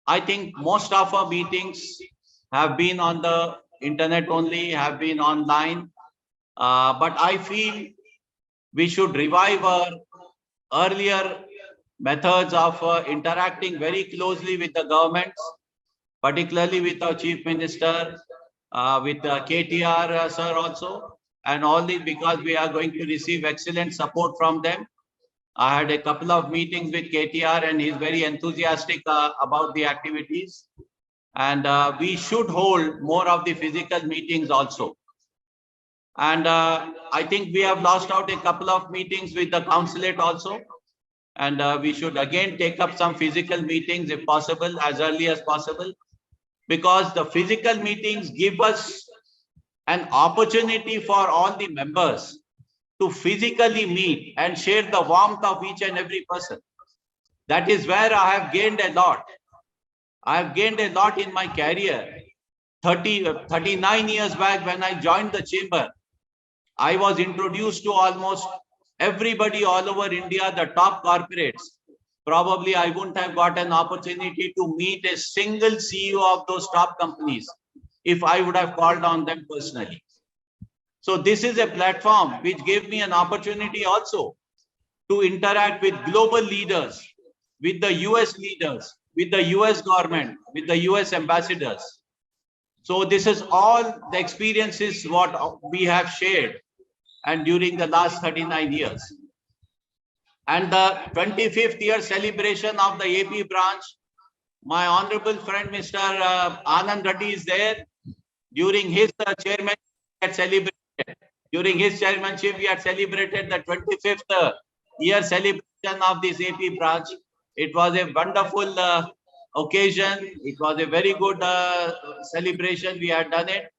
[SPEAKER 11] I think most of our meetings have been on the internet only, have been online. But I feel we should revive our earlier methods of interacting very closely with the governments, particularly with our Chief Minister, with KTR sir also, and all this, because we are going to receive excellent support from them. I had a couple of meetings with KTR and he's very enthusiastic about the activities. And we should hold more of the physical meetings also. And I think we have lost out a couple of meetings with the consulate also. And we should again take up some physical meetings if possible, as early as possible, because the physical meetings give us an opportunity for all the members to physically meet and share the warmth of each and every person. That is where I have gained a lot. I have gained a lot in my career. 39 years back when I joined the chamber, I was introduced to almost everybody all over India, the top corporates. Probably I wouldn't have got an opportunity to meet a single CEO of those top companies if I would have called on them personally. So this is a platform which gave me an opportunity also to interact with global leaders, with the US leaders, with the US government, with the US ambassadors. So this is all the experiences what we have shared and during the last 39 years. And the 25th year celebration of the AP branch, my honorable friend Mr. Anand Reddy is there. During his chairmanship, we had celebrated the 25th year celebration of this AP branch. It was a wonderful occasion. It was a very good celebration. We had done it.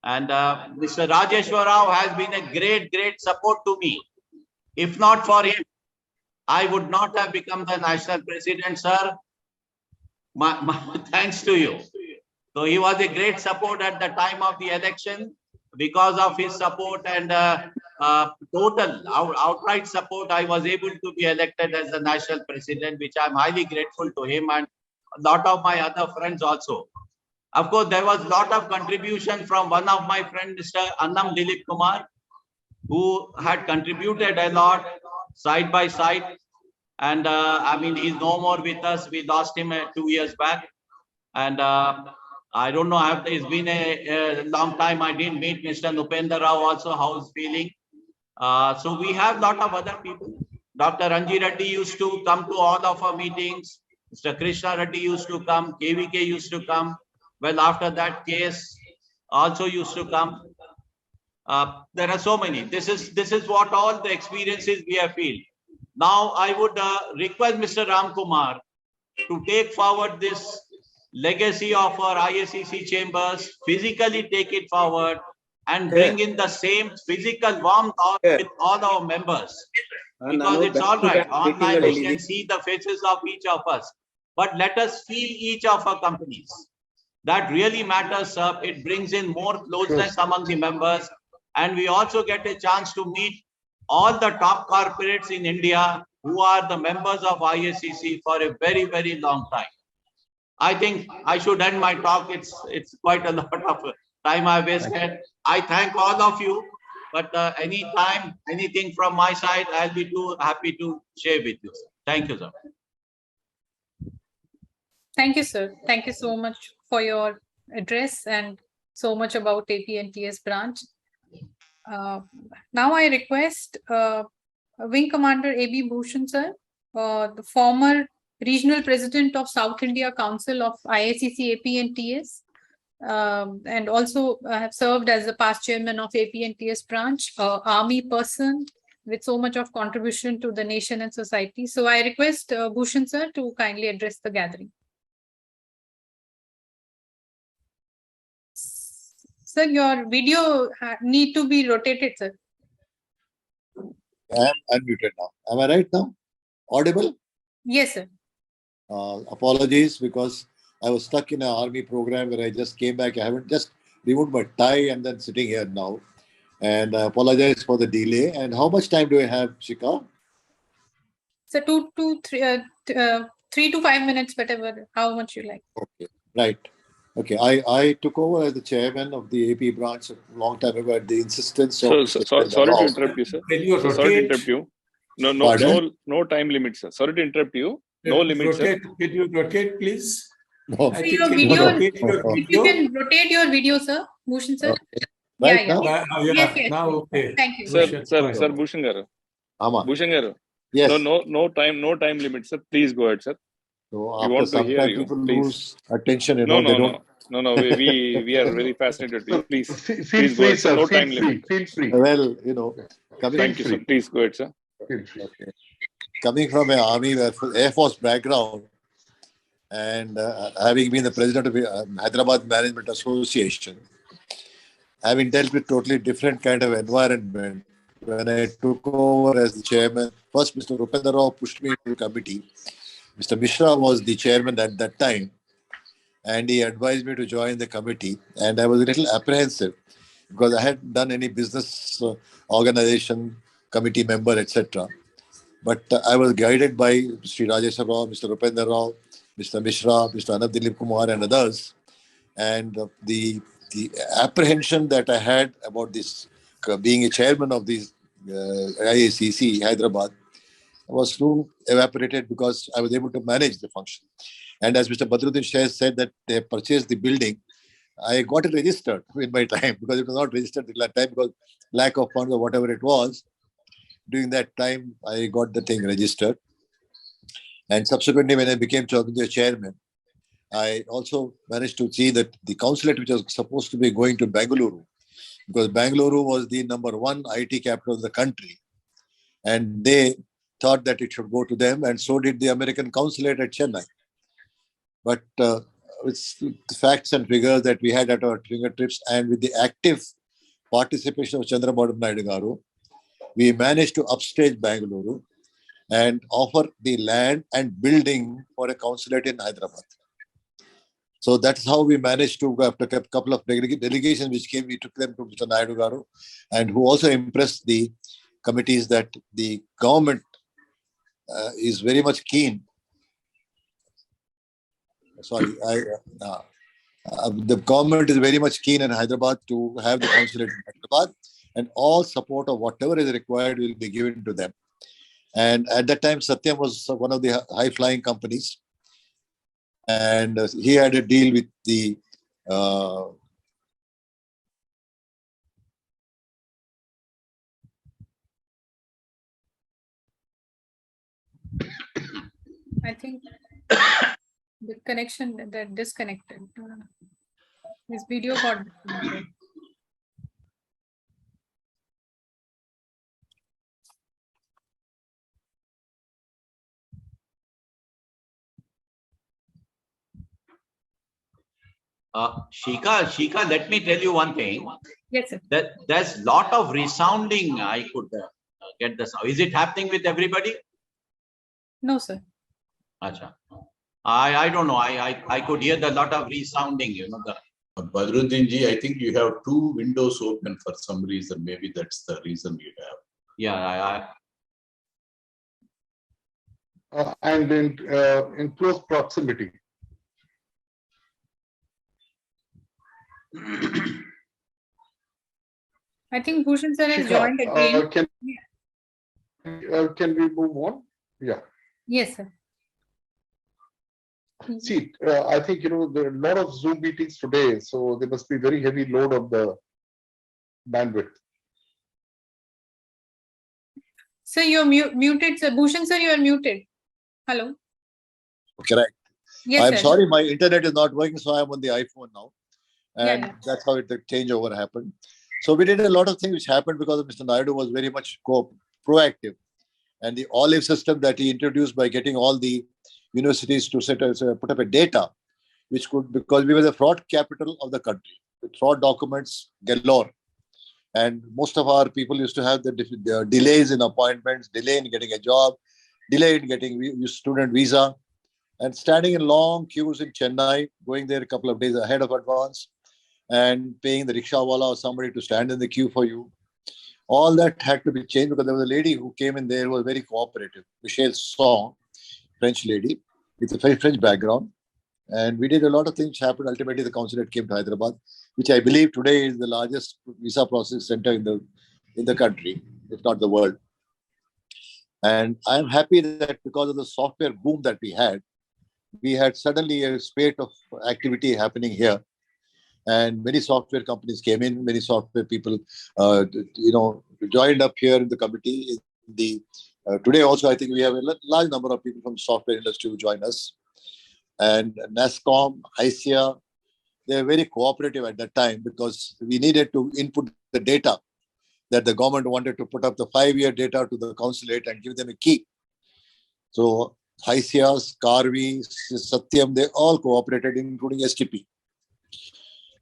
[SPEAKER 11] And Mr. Rajeshwar Rao has been a great support to me. If not for him, I would not have become the national president, sir. My thanks to you. So he was a great support at the time of the election. Because of his support and total outright support, I was able to be elected as the national president, which I'm highly grateful to him and a lot of my other friends also. Of course, there was a lot of contribution from one of my friends, Mr. Annam Dilip Kumar, who had contributed a lot side by side. And I mean, he's no more with us. We lost him 2 years back. And I don't know, it's been a long time. I didn't meet Mr. Nupendra Rao also, how he's feeling. So we have a lot of other people. Dr. Ranji Reddy used to come to all of our meetings. Mr. Krishna Reddy used to come. KVK used to come. Well, after that case also used to come. There are so many. This is what all the experiences we have felt. Now I would request Mr. Ram Kumar to take forward this legacy of our IACC chambers, physically take it forward and bring in the same physical warmth with all our members. Because it's all right. Online we can see the faces of each of us, but let us feel each of our companies. That really matters, sir. It brings in more closeness among the members, and we also get a chance to meet all the top corporates in India who are the members of IACC for a very, very long time. I think I should end my talk. It's quite a lot of time I wasted. I thank all of you, but anytime, anything from my side, I'll be too happy to share with you, sir. Thank you, sir.
[SPEAKER 2] Thank you, sir. Thank you so much for your address and so much about AP&TS branch. Now I request Wing Commander A.B. Bhushan, sir, the former Regional President of South India Council of IACC AP&TS, and also have served as the past chairman of AP&TS branch, army person with so much of contribution to the nation and society. So I request Bhushan, sir, to kindly address the gathering. Sir, your video need to be rotated, sir.
[SPEAKER 12] I am unmuted now. Am I right now? Audible?
[SPEAKER 2] Yes, sir.
[SPEAKER 12] Apologies because I was stuck in an army program where I just came back. I haven't just removed my tie and then sitting here now. And I apologize for the delay. And how much time do I have, Shika?
[SPEAKER 2] So 3 to 5 minutes, whatever, how much you like.
[SPEAKER 12] Okay, right. Okay, I took over as the chairman of the AP branch a long time ago at the insistence of.
[SPEAKER 6] Sorry to interrupt you, sir. Sorry to interrupt you. No time limit, sir. Sorry to interrupt you. No limit, sir.
[SPEAKER 10] Can you rotate, please?
[SPEAKER 12] No.
[SPEAKER 2] So your video, if you can rotate your video, sir, Bhushan, sir.
[SPEAKER 12] Okay. Right now?
[SPEAKER 2] Yes.
[SPEAKER 10] Now, okay.
[SPEAKER 2] Thank you.
[SPEAKER 6] Sir, Bhushan garu. Bhushan garu.
[SPEAKER 12] Yes.
[SPEAKER 6] No time limit, sir. Please go ahead, sir.
[SPEAKER 12] So after some time, people lose attention.
[SPEAKER 6] No. We are very fascinated. Please
[SPEAKER 4] Feel
[SPEAKER 6] go
[SPEAKER 4] free,
[SPEAKER 6] ahead,
[SPEAKER 4] sir.
[SPEAKER 6] No
[SPEAKER 4] Feel
[SPEAKER 6] time
[SPEAKER 4] free.
[SPEAKER 6] limit.
[SPEAKER 4] Feel free.
[SPEAKER 12] Well,
[SPEAKER 6] Thank you, sir. Please go ahead, sir.
[SPEAKER 4] Feel free.
[SPEAKER 12] Okay. Coming from an army, Air Force background, and having been the president of Hyderabad Management Association, having dealt with totally different kind of environment, when I took over as the chairman, first Mr. Rupendra Rao pushed me into the committee. Mr. Mishra was the chairman at that time, and he advised me to join the committee. And I was a little apprehensive because I hadn't done any business organization, committee member, etc. But I was guided by Sri Rajesh Rao, Mr. Rupendra Rao, Mr. Mishra, Mr. Anand Dilip Kumar, and others. And the apprehension that I had about this, being a chairman of the IACC Hyderabad, was soon evaporated because I was able to manage the function. And as Mr. Badruddin Shah said that they purchased the building, I got it registered in my time because it was not registered at that time because lack of funds or whatever it was. During that time, I got the thing registered. And subsequently, when I became the chairman, I also managed to see that the consulate, which was supposed to be going to Bengaluru, because Bengaluru was the #1 IT capital of the country, and they thought that it should go to them, and so did the American consulate at Chennai. But with the facts and figures that we had at our fingertips, and with the active participation of Chandrababu Naidu Garu, we managed to upstage Bengaluru and offer the land and building for a consulate in Hyderabad. So that's how we managed to, after a couple of delegations which came, we took them to Mr. Naidu Garu, and who also impressed the committees that the government is very much keen. The government is very much keen in Hyderabad to have the consulate in Hyderabad, and all support of whatever is required will be given to them. And at that time, Satyam was one of the high-flying companies, and he had a deal with the
[SPEAKER 2] I think the connection that disconnected. His video got disconnected.
[SPEAKER 11] Shika, let me tell you one thing.
[SPEAKER 2] Yes, sir.
[SPEAKER 11] There's lot of resounding. I could get this. Is it happening with everybody?
[SPEAKER 2] No, sir.
[SPEAKER 11] Acha. I don't know. I could hear the lot of resounding. You know the.
[SPEAKER 5] Badruddin ji, I think you have two windows open for some reason. Maybe that's the reason you have.
[SPEAKER 11] Yeah,
[SPEAKER 4] And in close proximity.
[SPEAKER 2] I think Bhushan sir has
[SPEAKER 4] Shika,
[SPEAKER 2] joined again.
[SPEAKER 4] can we move on? Yeah.
[SPEAKER 2] Yes, sir.
[SPEAKER 4] See, I think, there are a lot of Zoom meetings today, so there must be very heavy load on the bandwidth.
[SPEAKER 2] Sir, you're muted, sir. Bhushan sir, you are muted. Hello.
[SPEAKER 12] Correct.
[SPEAKER 2] Yes,
[SPEAKER 12] I'm
[SPEAKER 2] sir.
[SPEAKER 12] sorry, my internet is not working, so I'm on the iPhone now. And
[SPEAKER 2] Yeah.
[SPEAKER 12] that's how the changeover happened. So we did a lot of things which happened because Mr. Naidu was very much proactive. And the olive system that he introduced by getting all the universities to put up a data, which could, because we were the fraud capital of the country, with fraud documents galore. And most of our people used to have the delays in appointments, delay in getting a job, delay in getting student visa, and standing in long queues in Chennai, going there a couple of days ahead of advance, and paying the rickshawala or somebody to stand in the queue for you. All that had to be changed because there was a lady who came in there who was very cooperative, Michelle Song, French lady with a very French background. And we did a lot of things which happened. Ultimately, the consulate came to Hyderabad, which I believe today is the largest visa processing center in the country, if not the world. And I'm happy that because of the software boom that we had suddenly a spate of activity happening here. And many software companies came in, many software people, joined up here in the committee. Today also, I think we have a large number of people from the software industry who join us. And NASCOM, ICIA, they were very cooperative at that time because we needed to input the data that the government wanted to put up the 5-year data to the consulate and give them a key. So ICIAs, Karvi, Satyam, they all cooperated, including STP.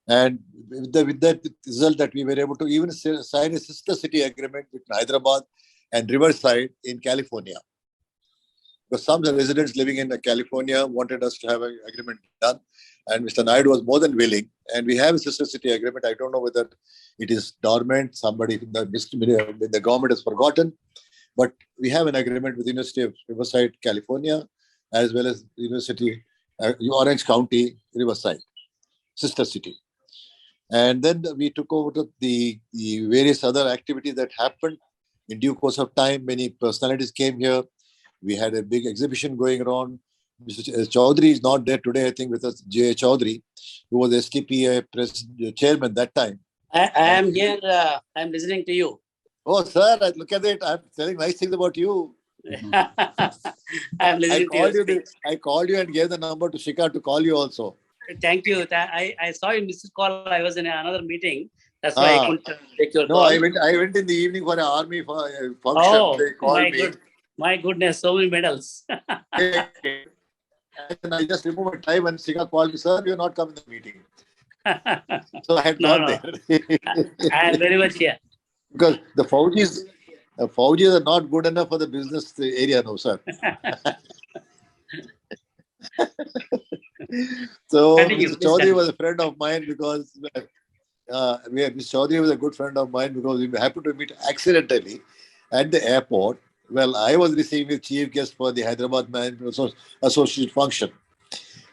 [SPEAKER 12] And with that result that we were able to even sign a sister city agreement with Hyderabad and Riverside in California. Because some residents living in California wanted us to have an agreement done. And Mr. Naidu was more than willing. And we have a sister city agreement. I don't know whether it is dormant, somebody in the government has forgotten. But we have an agreement with the University of Riverside, California, as well as University, Orange County, Riverside, sister city. And then we took over the various other activities that happened. In due course of time, many personalities came here. We had a big exhibition going around. Mr. Chaudhary is not there today, I think, with us, J. Chaudhary, who was STPA chairman that time.
[SPEAKER 13] I am here. I am listening to you.
[SPEAKER 12] Oh, sir, look at it. I'm telling nice things about you.
[SPEAKER 13] I am listening to you.
[SPEAKER 12] I called you and gave the number to Shika to call you also.
[SPEAKER 13] Thank you. I saw you missed call. I was in another meeting. That's why I couldn't take your call.
[SPEAKER 12] No, I went in the evening for an army function.
[SPEAKER 13] Oh,
[SPEAKER 12] they called me.
[SPEAKER 13] My goodness, so many medals.
[SPEAKER 12] And I just removed a time and Shika called me, sir, you're not coming to the meeting. So I had gone there.
[SPEAKER 13] I am very much here.
[SPEAKER 12] Because the Faujis are not good enough for the business area, no, sir. So Mr. Chaudhary was a friend of mine because Mr. Chaudhary was a good friend of mine because we happened to meet accidentally at the airport. Well, I was receiving the chief guest for the Hyderabad Management Association function.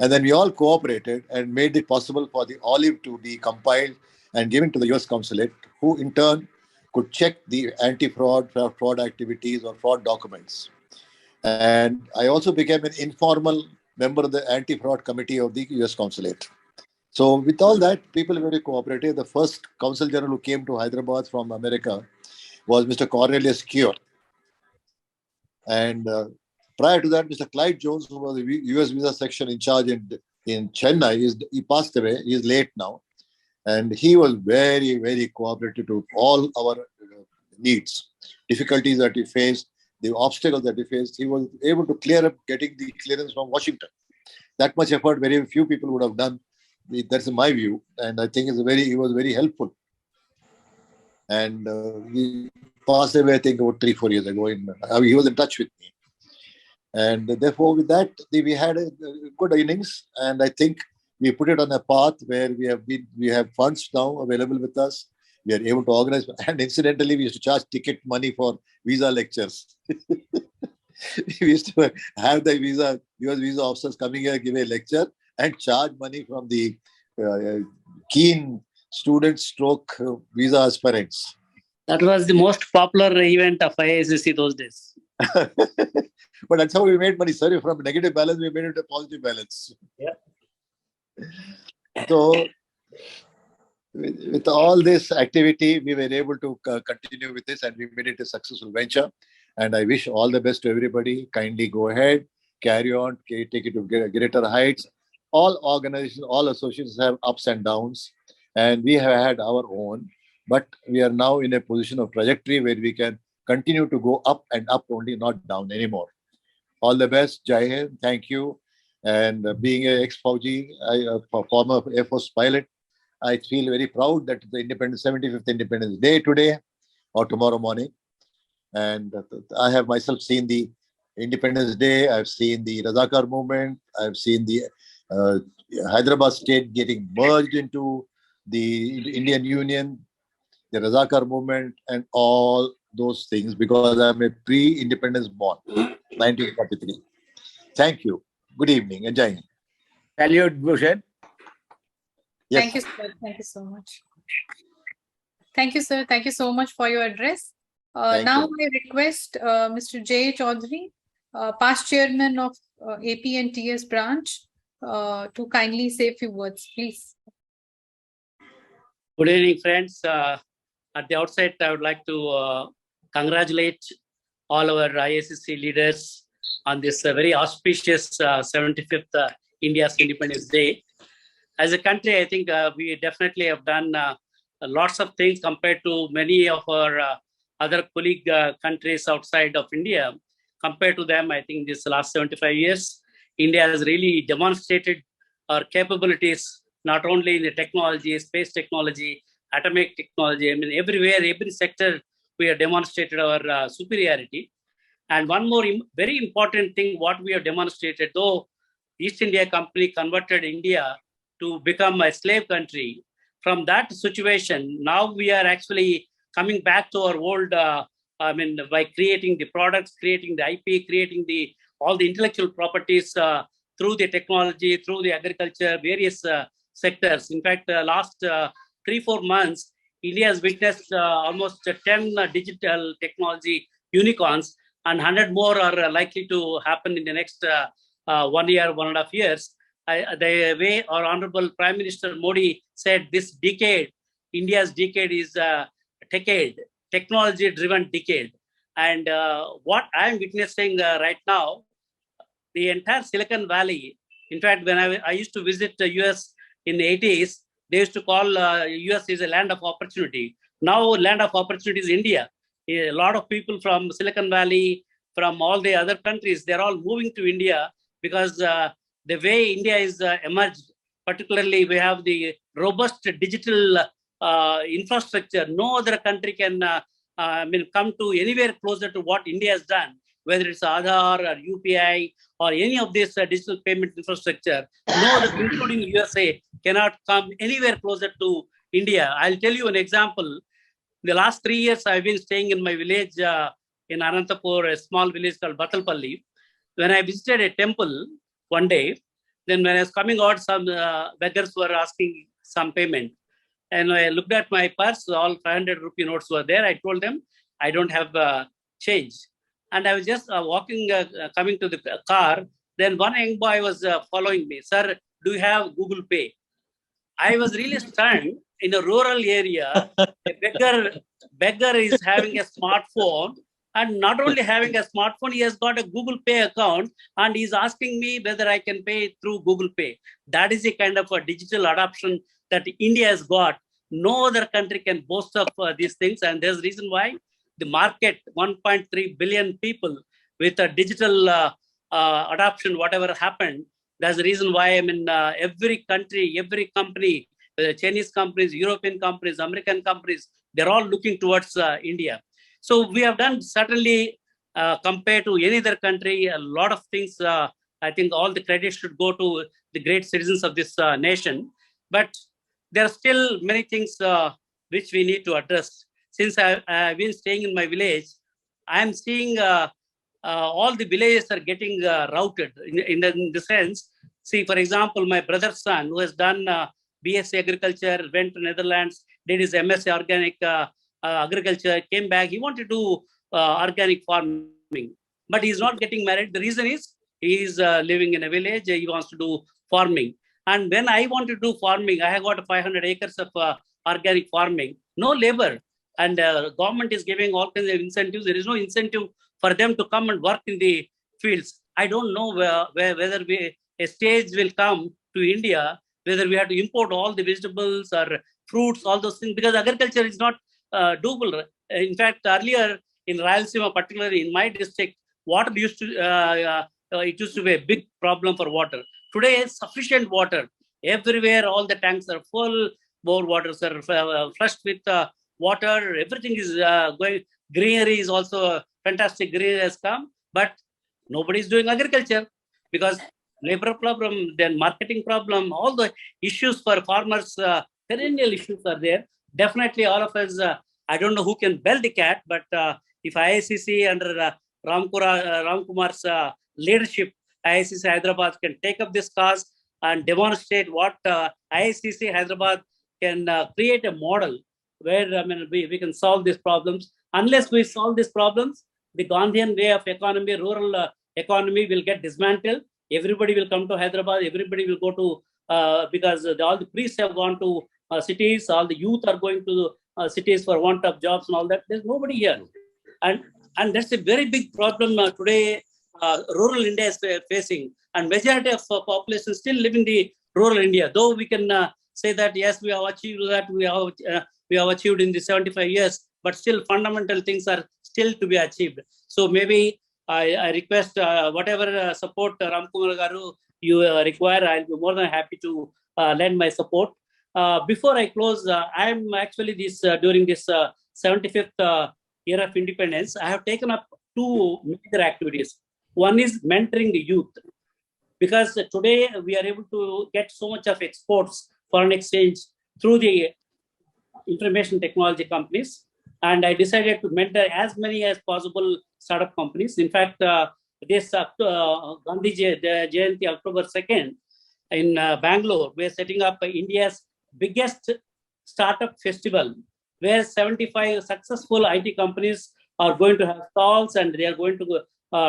[SPEAKER 12] And then we all cooperated and made it possible for the olive to be compiled and given to the US consulate, who in turn could check the anti-fraud, fraud activities or fraud documents. And I also became an informal member of the anti-fraud committee of the US consulate. So with all that, people were very cooperative. The first consul general who came to Hyderabad from America was Mr. Cornelius Cure. And prior to that, Mr. Clyde Jones, who was the US visa section in charge in Chennai, he passed away. He is late now. And he was very, very cooperative to all our needs, difficulties that we faced, the obstacles that we faced. He was able to clear up getting the clearance from Washington. That much effort very few people would have done That's my view, and I think he was very helpful. And he passed away, I think, about 3-4 years ago. He was in touch with me, and therefore, with that, we had a good innings, and I think we put it on a path where we have funds now available with us. We are able to organize, and incidentally, we used to charge ticket money for visa lectures. We used to have the US visa officers coming here, give a lecture, and charge money from the keen student stroke visa aspirants.
[SPEAKER 13] That was the most popular event of IACC those days.
[SPEAKER 12] But that's how we made money. Sorry, from negative balance, we made it a positive balance.
[SPEAKER 13] Yeah.
[SPEAKER 12] So, with all this activity, we were able to continue with this, and we made it a successful venture. And I wish all the best to everybody. Kindly go ahead, carry on, take it to greater heights. All organizations, all associations have ups and downs, and we have had our own. But we are now in a position of trajectory where we can continue to go up and up only, not down anymore. All the best, Jai Hind. Thank you. And being an ex-Fauji, former Air Force pilot, I feel very proud that the 75th Independence Day today or tomorrow morning. And I have myself seen the Independence Day. I've seen the Razakar movement. I've seen the Hyderabad state getting merged into the Indian Union, the Razakar movement, and all those things, because I'm a pre-independence born, 1943. Thank you. Good evening and Jai Hind.
[SPEAKER 14] Salute, Bhushan.
[SPEAKER 12] Yes.
[SPEAKER 2] Thank you, sir. Thank you so much. Thank you, sir. Thank you so much for your address. Now I request Mr. J. Chaudhary, past chairman of AP and TS branch, to kindly say a few words, please.
[SPEAKER 13] Good evening, friends. At the outset, I would like to congratulate all our IACC leaders on this very auspicious 75th India's Independence Day. As a country, I think we definitely have done lots of things compared to many of our other colleague countries outside of India. Compared to them, I think this last 75 years, India has really demonstrated our capabilities, not only in the technology, space technology, atomic technology. I mean, everywhere, every sector, we have demonstrated our superiority. And one more very important thing, what we have demonstrated, though East India Company converted India to become a slave country, from that situation, now we are actually coming back to our old, by creating the products, creating the IP, creating all the intellectual properties through the technology, through the agriculture, various sectors. In fact, last 3-4 months, India has witnessed almost 10 digital technology unicorns, and 100 more are likely to happen in the next 1 year, 1.5 years. The way our Honorable Prime Minister Modi said, this decade, India's decade is technology-driven decade. And what I'm witnessing right now, the entire Silicon Valley, in fact, when I used to visit the US in the 80s, they used to call US is a land of opportunity. Now, land of opportunity is India. A lot of people from Silicon Valley, from all the other countries, they're all moving to India because the way India is emerged, particularly we have the robust digital infrastructure. No other country can come to anywhere closer to what India has done, whether it's Aadhaar or UPI or any of this digital payment infrastructure. No other, including USA, cannot come anywhere closer to India. I'll tell you an example. The last 3 years, I've been staying in my village in Anantapur, a small village called Batalpalli. When I visited a temple one day, then when I was coming out, some beggars were asking some payment. And I looked at my purse, all 500 rupee notes were there. I told them, I don't have change. And I was just walking, coming to the car. Then one young boy was following me. Sir, do you have Google Pay? I was really stunned. In a rural area, a beggar is having a smartphone, and not only having a smartphone, he has got a Google Pay account, and he's asking me whether I can pay through Google Pay. That is a kind of a digital adoption that India has got. No other country can boast of these things, and there's a reason why the market, 1.3 billion people with a digital adoption, whatever happened, That's the reason why every country, every company, Chinese companies, European companies, American companies, they're all looking towards India. So we have done certainly compared to any other country, a lot of things. I think all the credit should go to the great citizens of this nation. But there are still many things which we need to address. Since I've been staying in my village, I'm seeing all the villages are getting routed in the sense. See, for example, my brother's son who has done BSc Agriculture, went to Netherlands, did his MSc Organic Agriculture, came back. He wanted to do organic farming, but he's not getting married. The reason is he's living in a village. He wants to do farming. And when I want to do farming, I have got 500 acres of organic farming, no labor. And government is giving all kinds of incentives. There is no incentive for them to come and work in the fields. I don't know whether a stage will come to India, whether we have to import all the vegetables or fruits, all those things, because agriculture is not doable. In fact, earlier in Rayalaseema, particularly in my district, water used to it used to be a big problem for water. Today, sufficient water everywhere. All the tanks are full. Bore waters are flushed with water. Everything is going. Greenery is also fantastic. Greenery has come, but nobody is doing agriculture because labor problem, then marketing problem, all the issues for farmers, perennial issues are there. Definitely, all of us. I don't know who can bell the cat, but if IACC under Ramkumar's leadership, IACC Hyderabad can take up this cause and demonstrate what IACC Hyderabad can create a model where we can solve these problems. Unless we solve these problems, the Gandhian way of economy, rural economy will get dismantled. Everybody will come to Hyderabad. Everybody will go to, because all the priests have gone to cities. All the youth are going to cities for want of jobs and all that. There's nobody here. And that's a very big problem today rural India is facing. And majority of population still live in the rural India. Though we can say that, yes, we have achieved that, we have achieved in the 75 years, but still fundamental things are still to be achieved. So maybe I request whatever support Ramkumar Garu you require, I'll be more than happy to lend my support. Before I close, I'm actually during this 75th year of independence, I have taken up two major activities. One is mentoring the youth, because today we are able to get so much of exports, foreign exchange through the information technology companies. And I decided to mentor as many as possible startup companies. In fact, this Gandhi Jayanti, October 2nd, in Bangalore, we are setting up India's biggest startup festival, where 75 successful IT companies are going to have stalls, and they are going to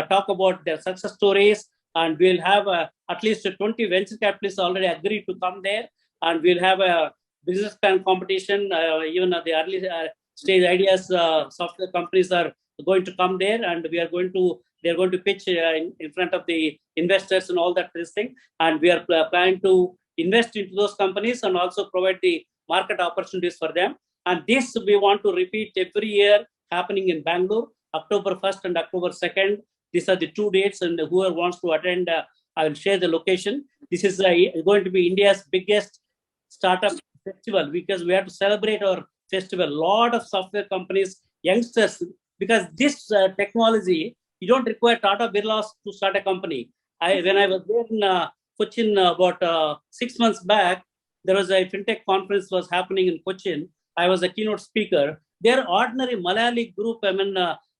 [SPEAKER 13] talk about their success stories. And we'll have at least 20 venture capitalists already agreed to come there. And we'll have a business plan competition. Even at the early stage ideas, software companies are going to come there, and they're going to pitch in front of the investors and all that this thing. And we are planning to invest into those companies and also provide the market opportunities for them. And this we want to repeat every year, happening in Bangalore, October 1st and October 2nd. These are the two dates, and whoever wants to attend, I will share the location. This is going to be India's biggest startup festival, because we have to celebrate our festival. A lot of software companies, youngsters, because this technology, you don't require Tata Birla to start a company. When I was there in Cochin about 6 months back, there was a fintech conference was happening in Cochin. I was a keynote speaker. Their ordinary Malayali group,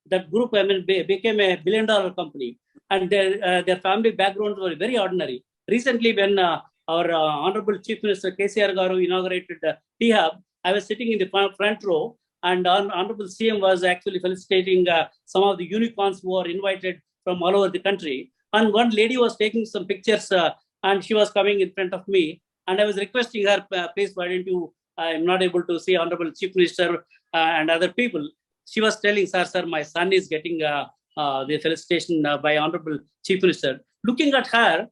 [SPEAKER 13] that group became a billion-dollar company, and their family backgrounds were very ordinary. Recently, when our Honorable Chief Minister KCR Garu inaugurated T-Hub, I was sitting in the front row, and Honorable CM was actually felicitating some of the unicorns who were invited from all over the country. And one lady was taking some pictures, and she was coming in front of me, and I was requesting her, please, why don't you, I'm not able to see Honorable Chief Minister and other people. She was telling, sir, my son is getting the felicitation by Honorable Chief Minister. Looking at her,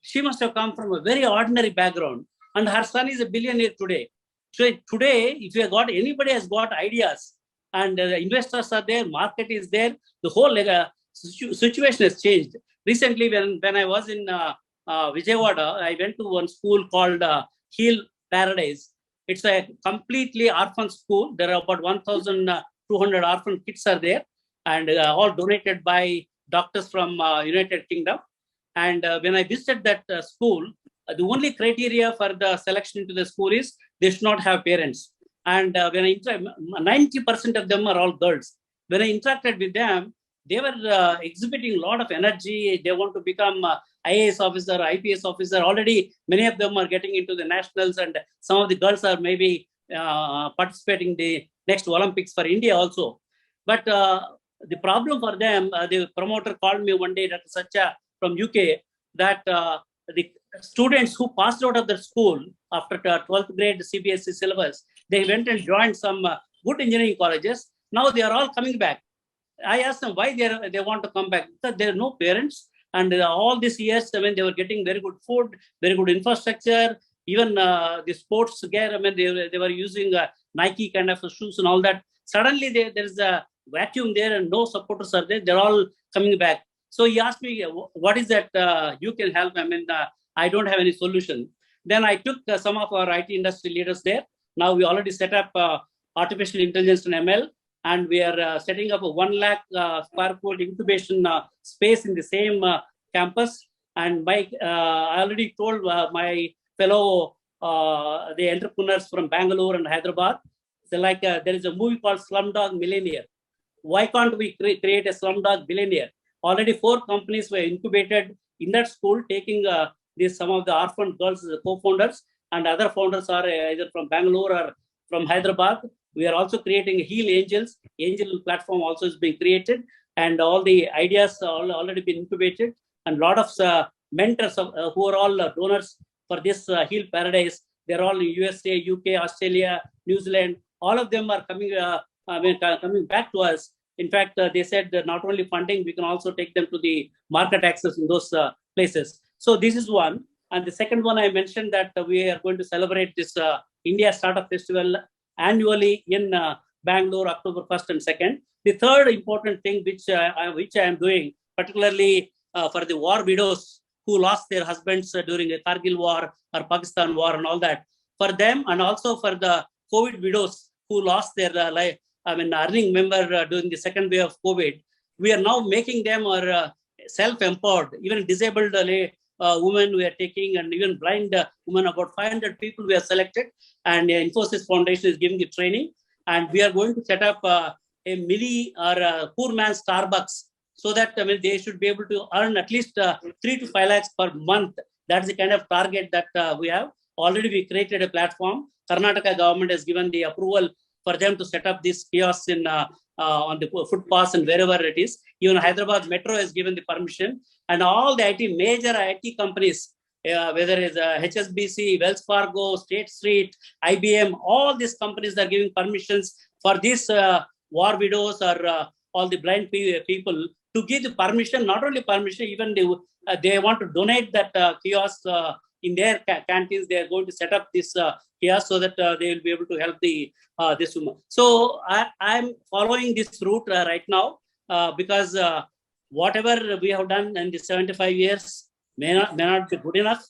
[SPEAKER 13] she must have come from a very ordinary background, and her son is a billionaire today. So today, if you have got, anybody has got ideas, and investors are there, market is there, the whole situation has changed. Recently, when I was in Vijayawada, I went to one school called Heal Paradise. It's a completely orphan school. There are about 1,200 orphan kids are there, and all donated by doctors from United Kingdom. And when I visited that school, the only criteria for the selection into the school is they should not have parents. And when I 90% of them are all girls. When I interacted with them, they were exhibiting a lot of energy. They want to become IAS officer, IPS officer. Already, many of them are getting into the nationals, and some of the girls are maybe participating in the next Olympics for India also. But the problem for them, the promoter called me one day, Dr. Satya from UK, that the students who passed out of the school after 12th grade CBSE syllabus, they went and joined some good engineering colleges. Now they are all coming back. I asked them why they want to come back. Because there are no parents, and all these years, when they were getting very good food, very good infrastructure, even the sports gear, I mean, they were using Nike kind of shoes and all that. Suddenly there is a vacuum there and no supporters are there. They're all coming back. So he asked me, what is that you can help? I mean, I don't have any solution. Then I took some of our IT industry leaders there. Now we already set up artificial intelligence and ML, and we are setting up a 1 lakh square foot incubation space in the same campus. And I already told my fellow the entrepreneurs from Bangalore and Hyderabad, so like there is a movie called Slumdog Millionaire. Why can't we create a Slumdog Billionaire? Already 4 companies were incubated in that school, taking some of the orphan girls as co-founders, and other founders are either from Bangalore or from Hyderabad. We are also creating Heal Angels. Angel platform also is being created, and all the ideas are already been incubated. And a lot of mentors who are all donors for this Heal Paradise. They're all in USA, UK, Australia, New Zealand. All of them are coming, coming back to us. In fact, they said that not only funding, we can also take them to the market access in those places. So this is one. And the second one, I mentioned that we are going to celebrate this India Startup Festival annually in Bangalore, October 1st and 2nd. The third important thing which I am doing, particularly for the war widows who lost their husbands during the Kargil war or Pakistan war and all that, for them, and also for the COVID widows who lost their earning member during the second wave of COVID, we are now making them self-empowered. Even disabled women we are taking, and even blind women, about 500 people we have selected, and Infosys Foundation is giving the training, and we are going to set up a mini or a poor man's Starbucks, so that they should be able to earn at least 3 to 5 lakhs per month. That's the kind of target that we have. Already we created a platform. Karnataka government has given the approval for them to set up this kiosks in on the footpaths and wherever it is. Even Hyderabad Metro has given the permission, and all the major IT companies, whether it's HSBC, Wells Fargo, State Street, IBM, all these companies are giving permissions for these war widows or all the blind people to give the permission. Not only permission, even they want to donate that kiosk in their canteens. They are going to set up this kiosk so that they will be able to help the this woman. So I'm following this route right now because whatever we have done in the 75 years may not be good enough.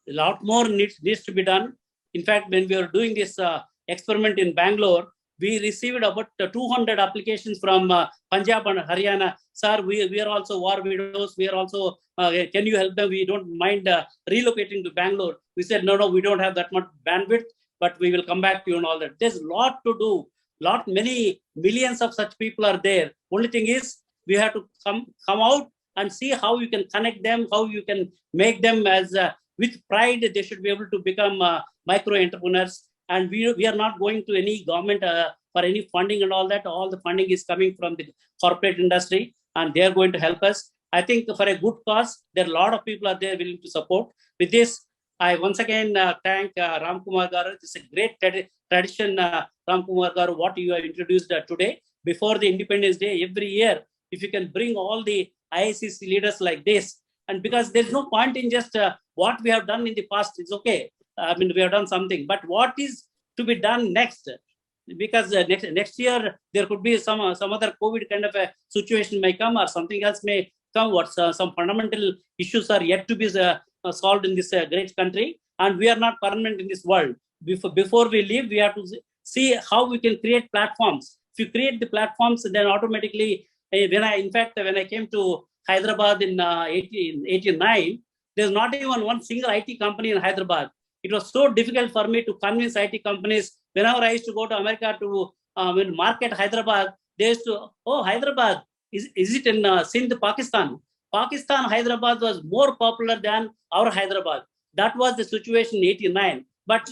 [SPEAKER 13] A lot more needs to be done. In fact, when we were doing this experiment in Bangalore, we received about 200 applications from Punjab and Haryana. Sir, we are also war widows. We are also, can you help them? We don't mind relocating to Bangalore. We said, no, we don't have that much bandwidth, but we will come back to you and all that. There's a lot to do. Many millions of such people are there. Only thing is, we have to come out and see how you can connect them, how you can make them as, with pride, they should be able to become micro entrepreneurs. And we are not going to any government for any funding and all that. All the funding is coming from the corporate industry, and they are going to help us. I think for a good cause, there are a lot of people are there willing to support. With this, I once again thank Ram Kumar Garu. It's a great tradition, Ram Kumar Garu, what you have introduced today. Before the Independence Day, every year, if you can bring all the IACC leaders like this, and because there's no point in just what we have done in the past is okay. We have done something, but what is to be done next? Because next year there could be some other COVID kind of a situation may come, or something else may come. Some fundamental issues are yet to be solved in this great country, and we are not permanent in this world. Before we leave, we have to see how we can create platforms. If you create the platforms, then automatically, when I came to Hyderabad in 1889, there's not even one single IT company in Hyderabad. It was so difficult for me to convince IT companies. Whenever I used to go to America to market Hyderabad, they used to, oh, Hyderabad, is it in Sindh, Pakistan? Pakistan, Hyderabad was more popular than our Hyderabad. That was the situation in 89. But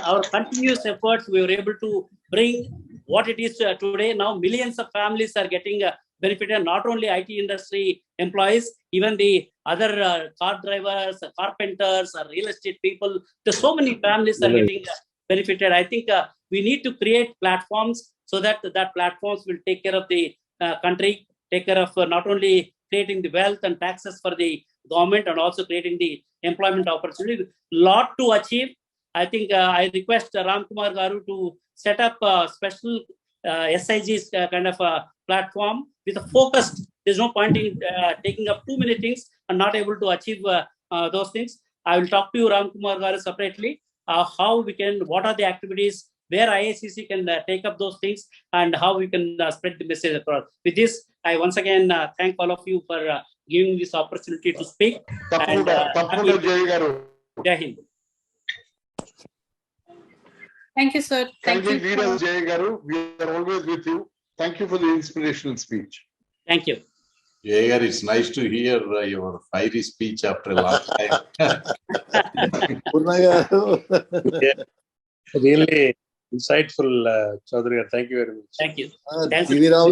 [SPEAKER 13] our continuous efforts, we were able to bring what it is today. Now, millions of families are getting benefited, not only IT industry employees, even the other car drivers, carpenters, real estate people. There's so many families are getting benefited. I think we need to create platforms so that platforms will take care of the country, take care of not only creating the wealth and taxes for the government and also creating the employment opportunity. Lot to achieve. I think I request Ram Kumar Garu to set up a special SIG's kind of a platform with a focused. There's no point in taking up too many things and not able to achieve those things. I will talk to you, Ram Kumar Garu, separately. How we can, what are the activities where IACC can take up those things and how we can spread the message across. With this, I once again thank all of you for giving this opportunity to speak. And Jai Hind.
[SPEAKER 2] Thank you, sir. Thank you.
[SPEAKER 4] Lead us, Jay Garu. We are always with you. Thank you for the inspirational speech.
[SPEAKER 13] Thank you.
[SPEAKER 5] Jay Garu, it's nice to hear your fiery speech after a long time.
[SPEAKER 15] Really insightful, Chaudhary. Thank you very much.
[SPEAKER 13] Thank you. We need all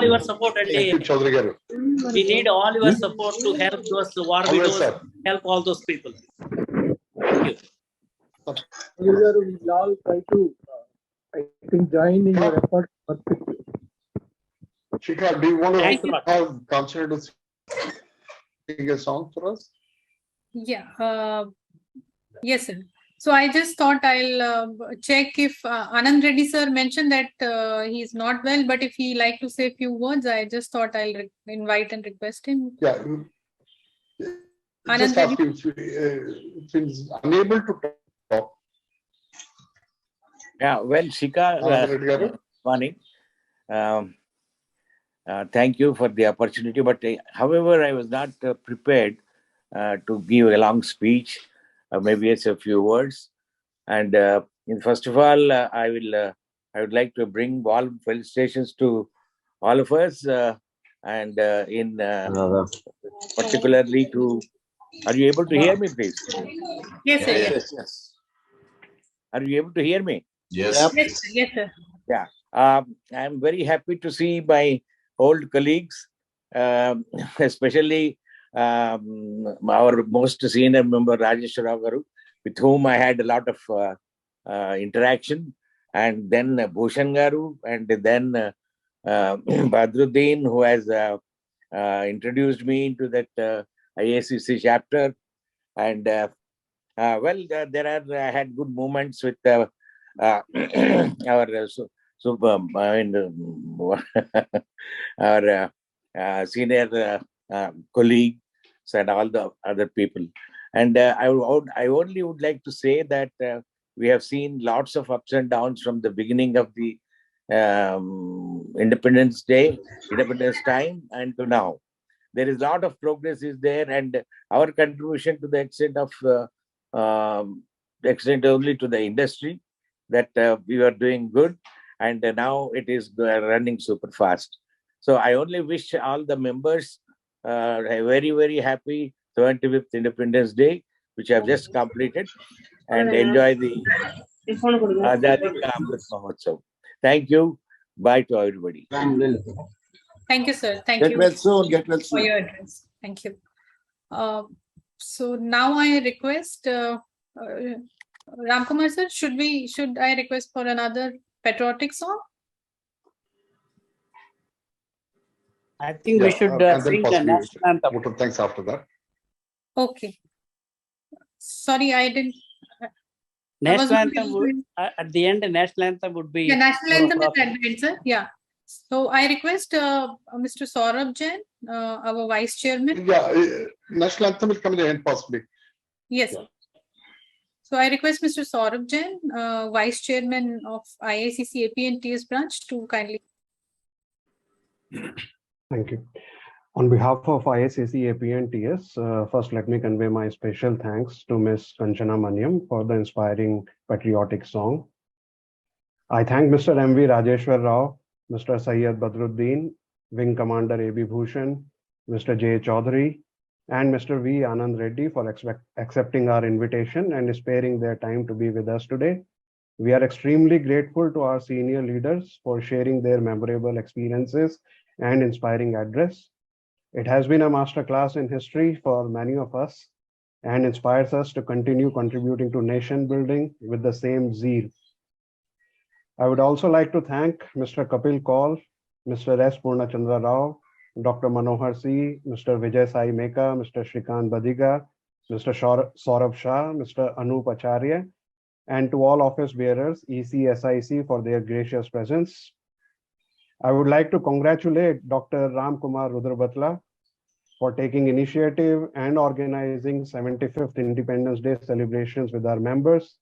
[SPEAKER 13] your support. And
[SPEAKER 4] Thank you, Chaudhary Garu.
[SPEAKER 13] We need all your support to help those war widows, help all those people. Thank you.
[SPEAKER 8] We will all try to, I think, join in your effort.
[SPEAKER 4] Shikha, do you want to have Kancana to sing a song for us?
[SPEAKER 2] Yeah. Yes, sir. So I just thought I'll check if Anand Reddy sir mentioned that he is not well, but if he like to say a few words, I just thought I'll invite and request him.
[SPEAKER 4] Yeah. Just ask him if he's unable to talk.
[SPEAKER 14] Yeah, well, Shikha, morning. Thank you for the opportunity, but however, I was not prepared to give a long speech. Maybe it's a few words. And first of all, I would like to bring warm felicitations to all of us, and in particularly to. Are you able to hear me, please?
[SPEAKER 2] Yes, sir. Yes.
[SPEAKER 14] Are you able to hear me?
[SPEAKER 5] Yes.
[SPEAKER 2] Yes, yes, sir.
[SPEAKER 14] Yeah. I'm very happy to see my old colleagues, especially our most senior member, Rajesh Garu, with whom I had a lot of interaction, and then Bhushan Garu, and then Badruddin, who has introduced me into that IACC chapter. And well, I had good moments with our our senior colleagues and all the other people. And I only would like to say that we have seen lots of ups and downs from the beginning of the Independence time, and to now. There is a lot of progress is there, and our contribution to the extent only to the industry, that we were doing good, and now it is running super fast. So I only wish all the members a very, very happy 75th Independence Day, which I have just completed, and enjoy the Azadi Ka Amrit Mahotsav. Thank you. Bye to everybody.
[SPEAKER 2] Thank you, sir. Thank
[SPEAKER 12] Get
[SPEAKER 2] you.
[SPEAKER 12] well soon. Get well soon.
[SPEAKER 2] For your address. Thank you. So now I request Ramkumar sir, should I request for another patriotic song?
[SPEAKER 13] I think we should sing the national anthem.
[SPEAKER 4] Vote of thanks after that.
[SPEAKER 2] Okay. Sorry, I didn't.
[SPEAKER 13] National anthem would, at the end, the national anthem would be.
[SPEAKER 2] The national anthem is at the end, sir. Yeah. So I request Mr. Saurabh Jain, our vice chairman.
[SPEAKER 4] Yeah, national anthem will come in the end possibly.
[SPEAKER 2] Yes. So I request Mr. Saurabh Jain, Vice Chairman of IACC AP and TS branch, to kindly.
[SPEAKER 16] Thank you. On behalf of IACC AP and TS, first let me convey my special thanks to Ms. Kanchana Maniam for the inspiring patriotic song. I thank Mr. M.V. Rajeshwar Rao, Mr. Sayyid Badruddin, Wing Commander A.B. Bhushan, Mr. J. Chaudhary, and Mr. V. Anand Reddy for accepting our invitation and sparing their time to be with us today. We are extremely grateful to our senior leaders for sharing their memorable experiences and inspiring address. It has been a masterclass in history for many of us and inspires us to continue contributing to nation building with the same zeal. I would also like to thank Mr. Kapil Kaul, Mr. S. Purnachandra Rao, Dr. Manohar C., Mr. Vijay Sai Meka, Mr. Shrikant Badiga, Mr. Saurabh Shah, Mr. Anup Acharya, and to all office bearers, EC, SIC, for their gracious presence. I would like to congratulate Dr. Ram Kumar Rudrabatla for taking initiative and organizing 75th Independence Day celebrations with our members.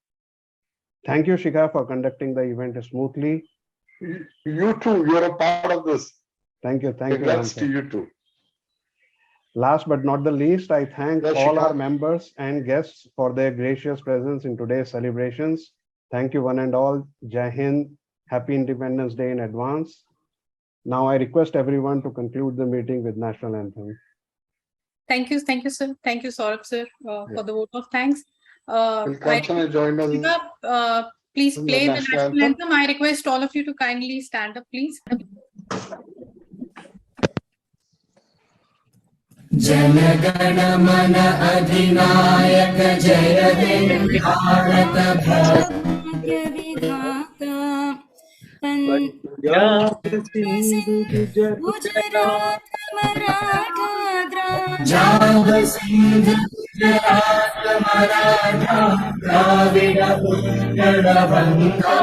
[SPEAKER 16] Thank you, Shikha, for conducting the event smoothly.
[SPEAKER 4] You too, you're a part of this.
[SPEAKER 16] Thank you. Thank
[SPEAKER 4] Congrats
[SPEAKER 16] you.
[SPEAKER 4] to you too.
[SPEAKER 16] Last but not the least, I thank all
[SPEAKER 4] Shikha.
[SPEAKER 16] our members and guests for their gracious presence in today's celebrations. Thank you one and all. Jai Hind. Happy Independence Day in advance. Now I request everyone to conclude the meeting with national anthem.
[SPEAKER 2] Thank you, sir. Thank you, Saurabh sir, for the vote of thanks.
[SPEAKER 4] Will Kanchana join us?
[SPEAKER 2] Please
[SPEAKER 4] in
[SPEAKER 2] play
[SPEAKER 4] the
[SPEAKER 2] the
[SPEAKER 4] national
[SPEAKER 2] national
[SPEAKER 4] anthem?
[SPEAKER 2] anthem. I request all of you to kindly stand up, please.
[SPEAKER 17] Jana Mana Adhinayaka Jaya He Bharata Bhagya Vidhata Punjab Sindh Gujarat Maratha Punjab Sindh Gujarat Maratha Dravida Uttara Vanga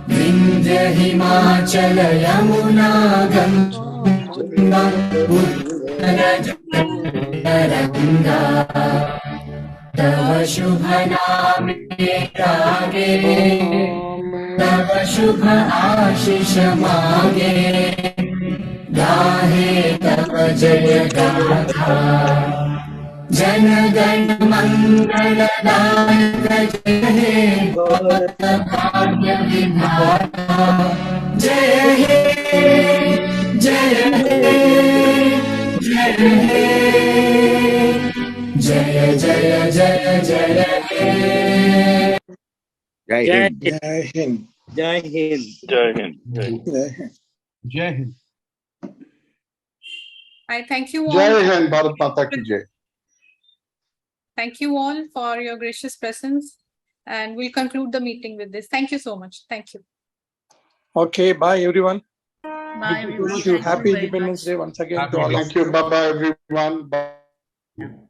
[SPEAKER 17] Vindhya Himachala Yamuna Ganga Ranga Tava Shubha Name Rage Tava Shubha Ashish Mage Gahe Tava Jaya Gatha Jana Gana Mangala Dayaka Jai Bharata Bhagya Vidhata Jai He Jai He Jaya Jaya Jaya Jaya He
[SPEAKER 14] Jai
[SPEAKER 7] Jai
[SPEAKER 14] Hind.
[SPEAKER 7] Hind.
[SPEAKER 15] Jai Hind.
[SPEAKER 7] Jai Hind.
[SPEAKER 6] Jai Hind. Jai Hind.
[SPEAKER 15] Jai Hind.
[SPEAKER 9] Jai Hind.
[SPEAKER 2] I thank you all.
[SPEAKER 4] Jai Hind, Bharat Mata Ki Jai.
[SPEAKER 2] Thank you all for your gracious presence. And we'll conclude the meeting with this. Thank you so much. Thank you.
[SPEAKER 8] Okay, bye everyone.
[SPEAKER 1] Bye, everyone.
[SPEAKER 8] Wish you
[SPEAKER 1] Thank you
[SPEAKER 8] happy
[SPEAKER 1] very
[SPEAKER 8] Independence
[SPEAKER 1] much.
[SPEAKER 8] Day once again to all of
[SPEAKER 4] Thank you. Bye bye, everyone. Bye.